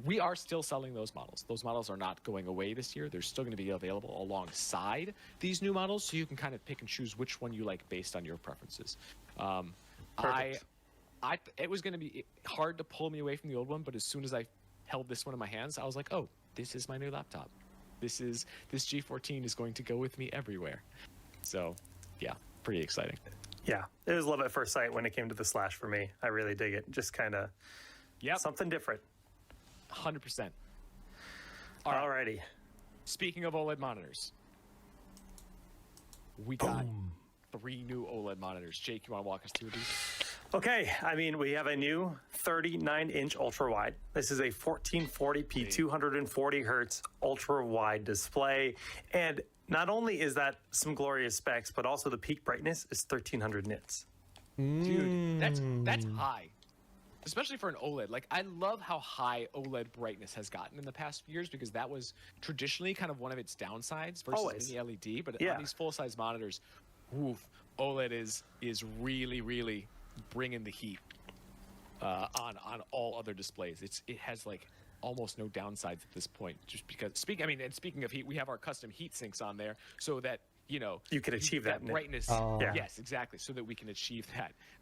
we are still selling those models. Those models are not going away this year. They're still going to be available alongside these new models, so you can kind of pick and choose which one you like based on your preferences. It was going to be hard to pull me away from the old one, but as soon as I held this one in my hands, I was like, oh, this is my new laptop. This G14 is going to go with me everywhere. So yeah, pretty exciting. Yeah, it was love at first sight when it came to the Slash for me. I really dig it. Just kind of something different. 100%. Alrighty. Speaking of OLED monitors, we got 3 new OLED monitors. Jake, you want to walk us through these? Okay, I mean, we have a new 39-inch ultra-wide. This is a 1440p 240 hertz ultra-wide display. And not only is that some glorious specs, but also the peak brightness is 1300 nits. Dude, that's high. Especially for an OLED. Like, I love how high OLED brightness has gotten in the past few years, because that was traditionally kind of one of its downsides versus mini LED. But on these full-size monitors, OLED is really, really bringing the heat on all other displays. It has like almost no downsides at this point, just because speaking of heat, we have our custom heat sinks on there so that you can achieve that brightness. Yes, exactly, so that we can achieve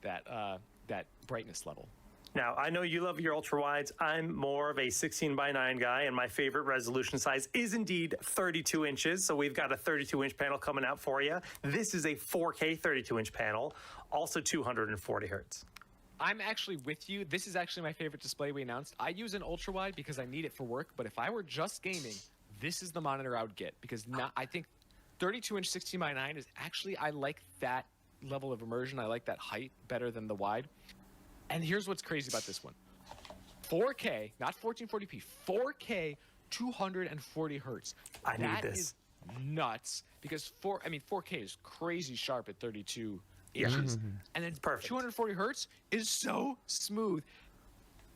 that brightness level. Now, I know you love your ultra-wides. I'm more of a 16:9 guy, and my favorite resolution size is indeed 32 inches. So we've got a 32-inch panel coming out for you. This is a 4K 32-inch panel, also 240 hertz. I'm actually with you. This is actually my favorite display we announced. I use an ultra-wide because I need it for work, but if I were just gaming, this is the monitor I would get, because I think 32-inch 16:9 is actually, I like that level of immersion. I like that height better than the wide. And here's what's crazy about this one. 4K, not 1440p, 4K 240 hertz. I need this. That is nuts, because 4K is crazy sharp at 32 inches. And then 240 hertz is so smooth.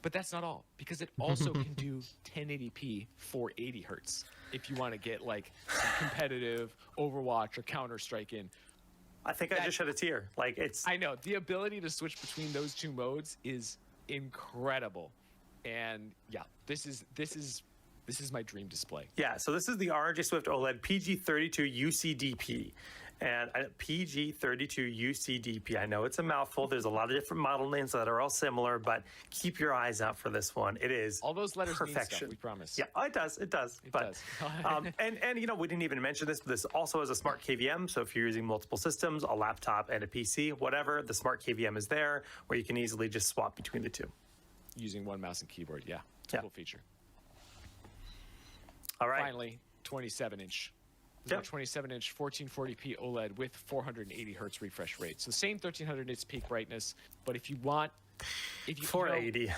But that's not all, because it also can do 1080p 480 hertz if you want to get like some competitive Overwatch or Counter-Strike in. I think I just shed a tear. Like it's. I know the ability to switch between those two modes is incredible, and yeah, this is my dream display. Yeah, so this is the ROG Swift OLED PG32 UCDP. And PG32 UCDP. I know it's a mouthful. There's a lot of different model names that are all similar, but keep your eyes out for this one. It is all those letters perfection. Mean stuff, we promise. Yeah, it does. It does. And you know, we didn't even mention this, but this also has a smart KVM. So if you're using multiple systems, a laptop and a PC, whatever, the smart KVM is there, where you can easily just swap between the two. Using one mouse and keyboard, yeah, it's a cool feature. All right. Finally, 27-inch. This is a 27-inch 1440p OLED with 480 hertz refresh rate. So the same 1300 nits peak brightness, but if you 480. You know,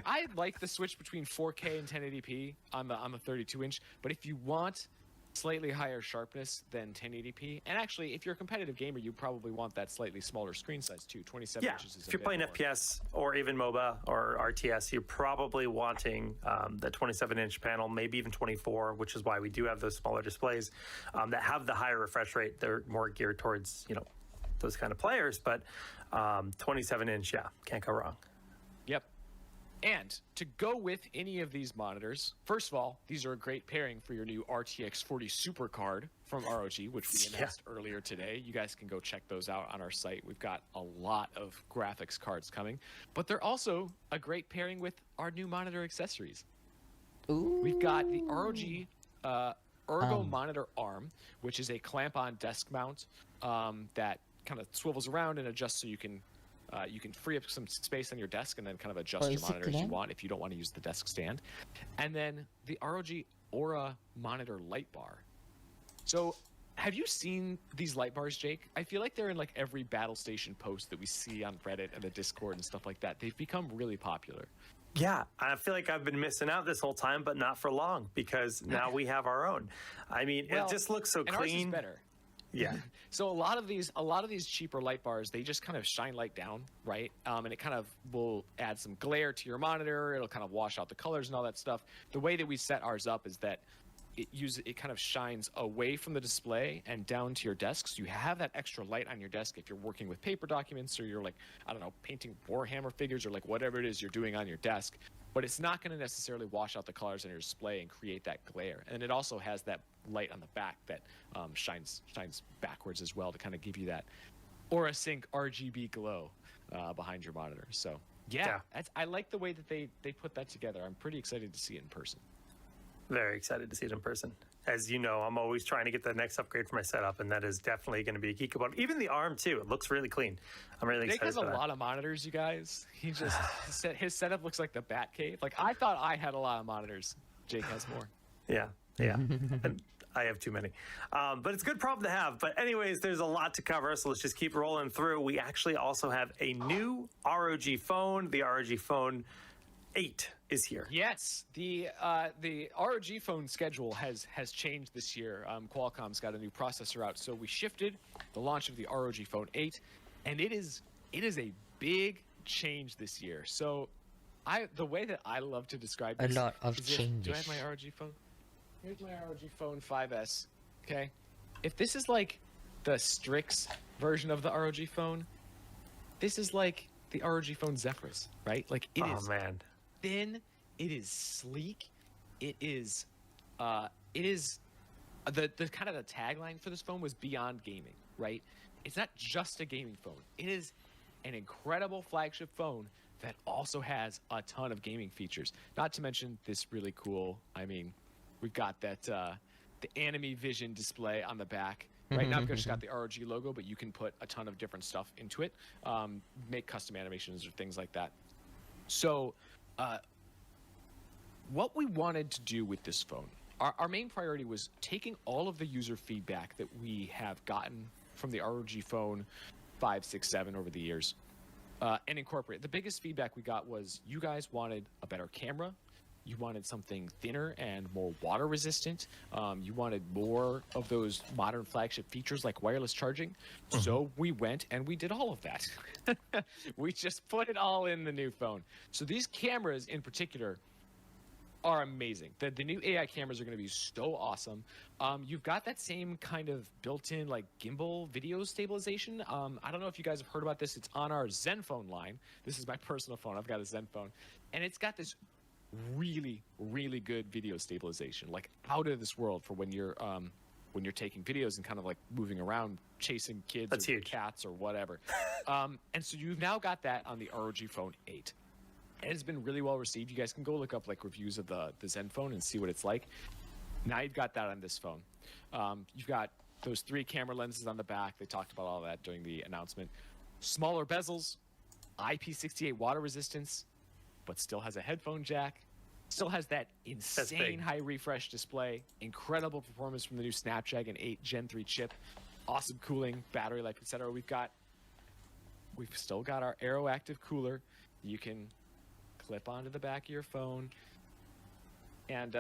I like the switch between 4K and 1080p on the 32-inch, but if you want slightly higher sharpness than 1080p, and actually, if you're a competitive gamer, you probably want that slightly smaller screen size too. 27 inches is if you're playing FPS or even MOBA or RTS, you're probably wanting the 27-inch panel, maybe even 24, which is why we do have those smaller displays that have the higher refresh rate. They're more geared towards, you know, those kind of players, but 27-inch, yeah, can't go wrong. Yep. And to go with any of these monitors, first of all, these are a great pairing for your new RTX 40 Super card from ROG, which we announced earlier today. You guys can go check those out on our site. We've got a lot of graphics cards coming, but they're also a great pairing with our new monitor accessories. Ooh. We've got the ROG Ergo Monitor Arm, which is a clamp-on desk mount that kind of swivels around and adjusts so you can free up some space on your desk and then kind of adjust your monitor as you want if you don't want to use the desk stand. And then the ROG Aura Monitor Light Bar. So have you seen these light bars, Jake? I feel like they're in like every Battle Station post that we see on Reddit and the Discord and stuff like that. They've become really popular. Yeah, I feel like I've been missing out this whole time, but not for long because now we have our own. I mean, it just looks so and clean. Ours is better. Yeah. So a lot of these cheaper light bars, they just kind of shine light down, right? And it kind of will add some glare to your monitor. It'll kind of wash out the colors and all that stuff. The way that we set ours up is that it kind of shines away from the display and down to your desk. So you have that extra light on your desk if you're working with paper documents or you're like, I don't know, painting Warhammer figures or like whatever it is you're doing on your desk. But it's not going to necessarily wash out the colors on your display and create that glare. And it also has that light on the back that shines backwards as well to kind of give you that Aura Sync RGB glow behind your monitor. So yeah. I like the way that they put that together. I'm pretty excited to see it in person. Very excited to see it in person. As you know, I'm always trying to get the next upgrade for my setup, and that is definitely going to be a geek about. Even the arm too, it looks really clean. I'm really excited. Jake has a lot of monitors, you guys. He just his setup looks like the Bat Cave. Like I thought I had a lot of monitors. Jake has more. Yeah. And I have too many, but it's a good problem to have. But anyways, there's a lot to cover, so let's just keep rolling through. We actually also have a new ROG phone. The ROG Phone 8 is here. Yes, the ROG Phone schedule has changed this year. Qualcomm's got a new processor out, so we shifted the launch of the ROG Phone 8, and it is a big change this year. So the way that I love to describe this, a lot of changes. Do I have my ROG phone? Here's my ROG Phone 5S. Okay, if this is like the Strix version of the ROG Phone, this is like the ROG Phone Zephyrus, right? Like it is thin, it is sleek, it is the kind of the tagline for this phone was beyond gaming, right? It's not just a gaming phone. It is an incredible flagship phone that also has a ton of gaming features. Not to mention this really cool, I mean, we've got that the Anime Vision display on the back. Right now, because it's got the ROG logo, but you can put a ton of different stuff into it, make custom animations or things like that. So what we wanted to do with this phone, our main priority was taking all of the user feedback that we have gotten from the ROG Phone 5, 6, 7 over the years and incorporate. The biggest feedback we got was you guys wanted a better camera. You wanted something thinner and more water resistant. You wanted more of those modern flagship features like wireless charging. So we went and we did all of that. We just put it all in the new phone. So these cameras in particular, are amazing. The new AI cameras are going to be so awesome. You've got that same kind of built-in like gimbal video stabilization. I don't know if you guys have heard about this. It's on our Zenfone line. This is my personal phone. I've got a Zenfone, and it's got this really, really good video stabilization, like out of this world for when you're taking videos and kind of like moving around, chasing kids or cats or whatever. And so you've now got that on the ROG Phone 8. And it's been really well received. You guys can go look up like reviews of the Zenfone and see what it's like. Now you've got that on this phone. You've got those 3 camera lenses on the back. They talked about all that during the announcement. Smaller bezels, IP68 water resistance, but still has a headphone jack. Still has that insane high refresh display. Incredible performance from the new Snapdragon 8 Gen 3 chip. Awesome cooling, battery life, etc. We've still got our Aero Active cooler. You can clip onto the back of your phone and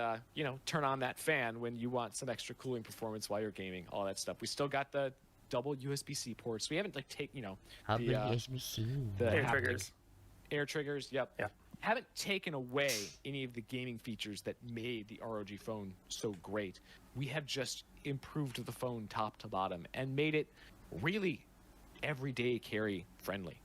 turn on that fan when you want some extra cooling performance while you're gaming, all that stuff. We still got the double USB-C ports. We haven't the USB-C. Air triggers, yep. Haven't taken away any of the gaming features that made the ROG Phone so great. We have just improved the phone top to bottom and made it really everyday carry friendly.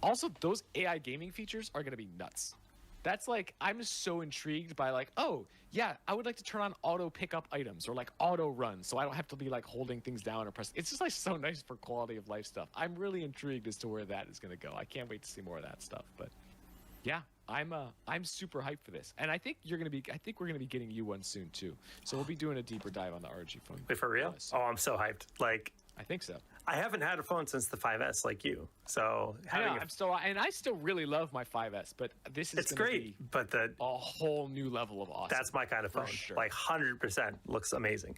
Also, those AI gaming features are going to be nuts. That's like, I'm so intrigued by like, oh, yeah, I would like to turn on auto pickup items or like auto run so I don't have to be like holding things down or press. It's just like so nice for quality of life stuff. I'm really intrigued as to where that is going to go. I can't wait to see more of that stuff. But yeah, I'm super hyped for this. And I think we're going to be getting you one soon too. So we'll be doing a deeper dive on the ROG Phone. Wait, for real? Oh, I'm so hyped. Like, I think so. I haven't had a phone since the 5S like you. So I still really love my 5S, but this is great. But a whole new level of awesome. That's my kind of phone. Sure. Like 100% looks amazing.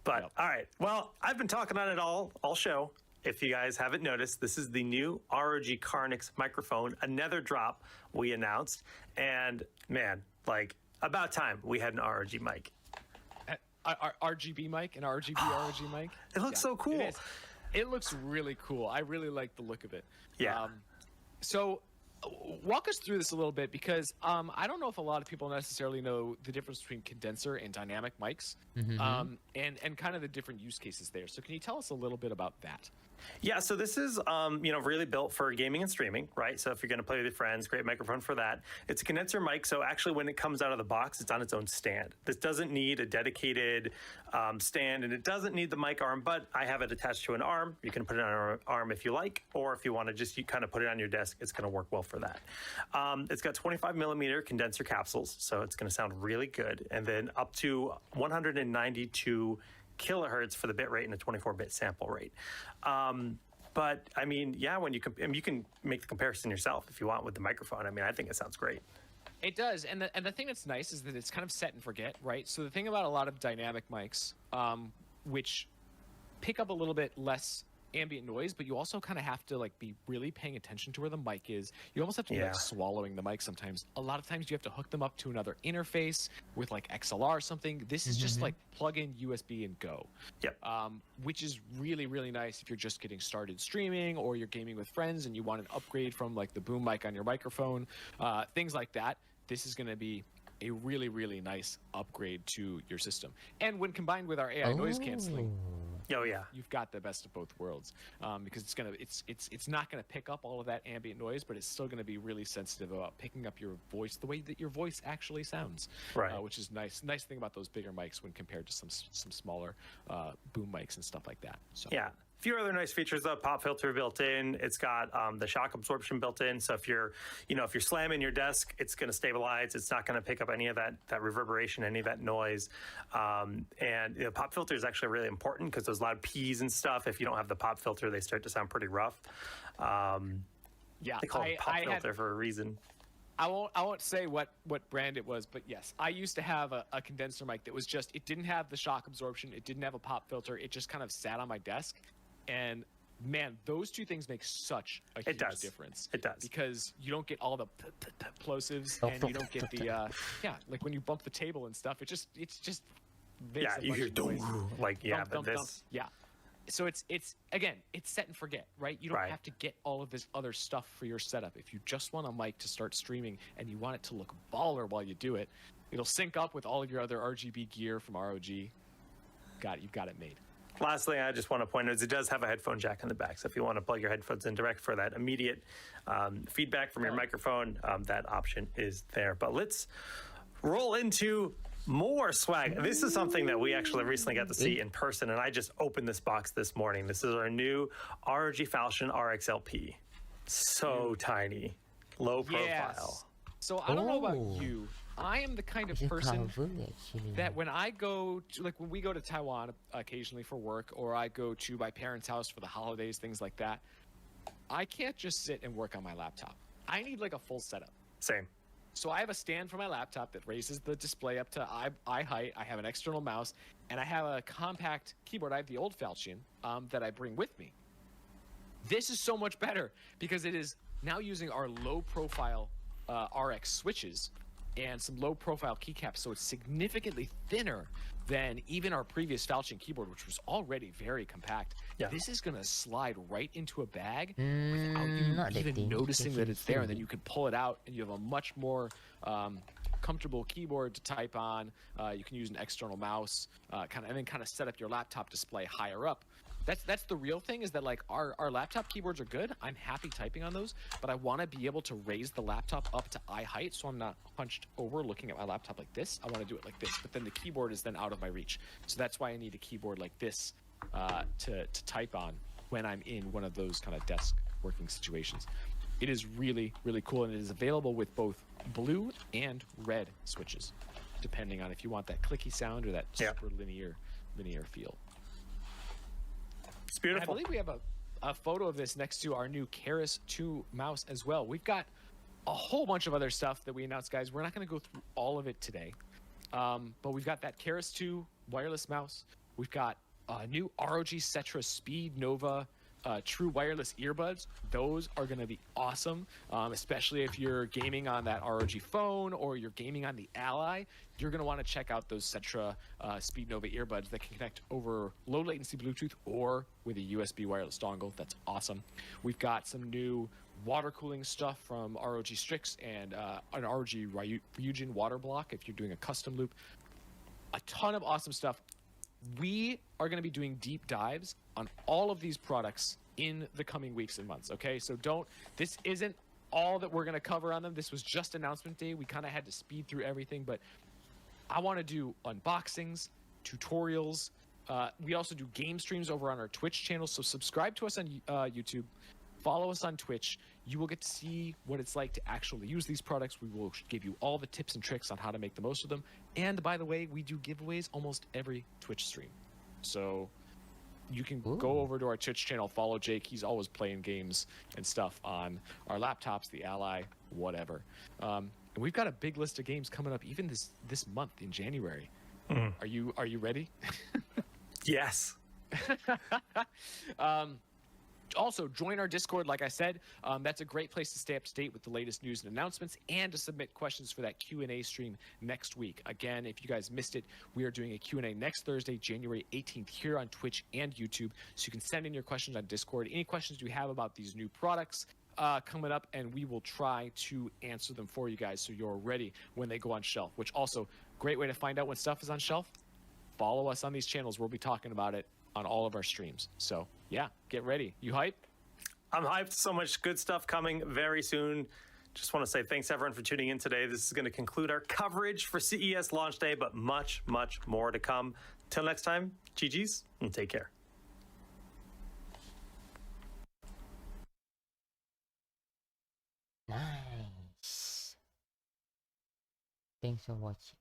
But all right, well, I've been talking on it all show. If you guys haven't noticed, this is the new ROG Canucks microphone, another drop we announced, and man, like about time we had an ROG mic. RGB mic and ROG mic. It looks so cool. It looks really cool. I really like the look of it. Yeah. So walk us through this a little bit because I don't know if a lot of people necessarily know the difference between condenser and dynamic mics, and kind of the different use cases there. So can you tell us a little bit about that? Yeah, so this is really built for gaming and streaming, right? So if you're going to play with your friends, great microphone for that. It's a condenser mic, so actually when it comes out of the box, it's on its own stand. This doesn't need a dedicated stand, and it doesn't need the mic arm, but I have it attached to an arm. You can put it on an arm if you like, or if you want to just kind of put it on your desk, it's going to work well for that. It's got 25 millimeter condenser capsules, so it's going to sound really good, and then up to 192 kilohertz for the bit rate and a 24-bit sample rate. But I mean, yeah, when you can make the comparison yourself if you want with the microphone. I mean, I think it sounds great. It does, and the thing that's nice is that it's kind of set and forget, right? So the thing about a lot of dynamic mics, which pick up a little bit less ambient noise, but you also kind of have to like be really paying attention to where the mic is. You almost have to be like swallowing the mic sometimes. A lot of times you have to hook them up to another interface with like XLR or something. This is just like plug in USB and go. Yep. Which is really, really nice if you're just getting started streaming or you're gaming with friends and you want an upgrade from like the boom mic on your microphone, things like that. This is going to be a really, really nice upgrade to your system. And when combined with our AI noise canceling, you've got the best of both worlds, because it's not going to pick up all of that ambient noise, but it's still going to be really sensitive about picking up your voice the way that your voice actually sounds, right? Which is nice thing about those bigger mics when compared to some smaller boom mics and stuff like that. So yeah. A few other nice features though. Pop filter built in. It's got the shock absorption built in. So if you're slamming your desk, it's going to stabilize. It's not going to pick up any of that reverberation, any of that noise. And pop filter is actually really important because there's a lot of P's and stuff. If you don't have the pop filter, they start to sound pretty rough. They call it pop filter for a reason. I won't say what brand it was, but yes, I used to have a condenser mic that was just, it didn't have the shock absorption, it didn't have a pop filter, it just kind of sat on my desk. And man, those two things make such a huge difference. It does. Because you don't get all the plosives and you don't get the, like when you bump the table and stuff, it's just makes you hear noise. like, but this. Yeah. So it's again, it's set and forget, right? You don't have to get all of this other stuff for your setup. If you just want a mic to start streaming and you want it to look baller while you do it, it'll sync up with all of your other RGB gear from ROG. You've got it made. Last thing I just want to point out is it does have a headphone jack in the back. So if you want to plug your headphones in direct for that immediate feedback from your microphone, that option is there. But let's roll into more swag. This is something that we actually recently got to see in person, and I just opened this box this morning. This is our new ROG Falchion RXLP. So tiny, low profile. Yes. So I don't know about you. I am the kind of person that when I go to, like when we go to Taiwan occasionally for work, or I go to my parents' house for the holidays, things like that, I can't just sit and work on my laptop. I need like a full setup. Same. So I have a stand for my laptop that raises the display up to eye height. I have an external mouse, and I have a compact keyboard. I have the old Falchion that I bring with me. This is so much better because it is now using our low profile RX switches and some low profile keycaps, so it's significantly thinner than even our previous Falchion keyboard, which was already very compact. This is gonna slide right into a bag without you even noticing that it's there, and then you can pull it out and you have a much more comfortable keyboard to type on. You can use an external mouse, and then kind of set up your laptop display higher up. That's the real thing, is that like our laptop keyboards are good. I'm happy typing on those, but I want to be able to raise the laptop up to eye height so I'm not hunched over looking at my laptop like this. I want to do it like this, but then the keyboard is then out of my reach. So that's why I need a keyboard like this to type on when I'm in one of those kind of desk working situations. It is really, really cool, and it is available with both blue and red switches, depending on if you want that clicky sound or that super linear feel. It's beautiful. And I believe we have a photo of this next to our new Keras 2 mouse as well. We've got a whole bunch of other stuff that we announced, guys. We're not going to go through all of it today, but we've got that Keras 2 wireless mouse. We've got new ROG Cetra Speed Nova true wireless earbuds. Those are going to be awesome, especially if you're gaming on that ROG phone or you're gaming on the Ally. You're going to want to check out those Cetra Speed Nova earbuds that can connect over low latency Bluetooth or with a USB wireless dongle. That's awesome. We've got some new water cooling stuff from ROG Strix and an ROG Ryujin water block if you're doing a custom loop. A ton of awesome stuff. We are going to be doing deep dives on all of these products in the coming weeks and months, okay? So this isn't all that we're going to cover on them. This was just announcement day. We kind of had to speed through everything, but I want to do unboxings, tutorials. We also do game streams over on our Twitch channel, so subscribe to us on YouTube. Follow us on Twitch. You will get to see what it's like to actually use these products. We will give you all the tips and tricks on how to make the most of them. And by the way, we do giveaways almost every Twitch stream. So you can go over to our Twitch channel, follow Jake. He's always playing games and stuff on our laptops, the Ally, whatever. And we've got a big list of games coming up even this month in January. Are you ready? Yes. Also, join our Discord, like I said. That's a great place to stay up to date with the latest news and announcements and to submit questions for that Q&A stream next week. Again, if you guys missed it, we are doing a Q&A next Thursday, January 18th, here on Twitch and YouTube. So you can send in your questions on Discord. Any questions you have about these new products coming up, and we will try to answer them for you guys so you're ready when they go on shelf. Which also, great way to find out when stuff is on shelf. Follow us on these channels. We'll be talking about it on all of our streams. So yeah, get ready. You hype? I'm hyped. So much good stuff coming very soon. Just want to say thanks everyone for tuning in today. This is going to conclude our coverage for CES launch day, but much, much more to come. Till next time, GG's and take care. Nice. Thanks for watching.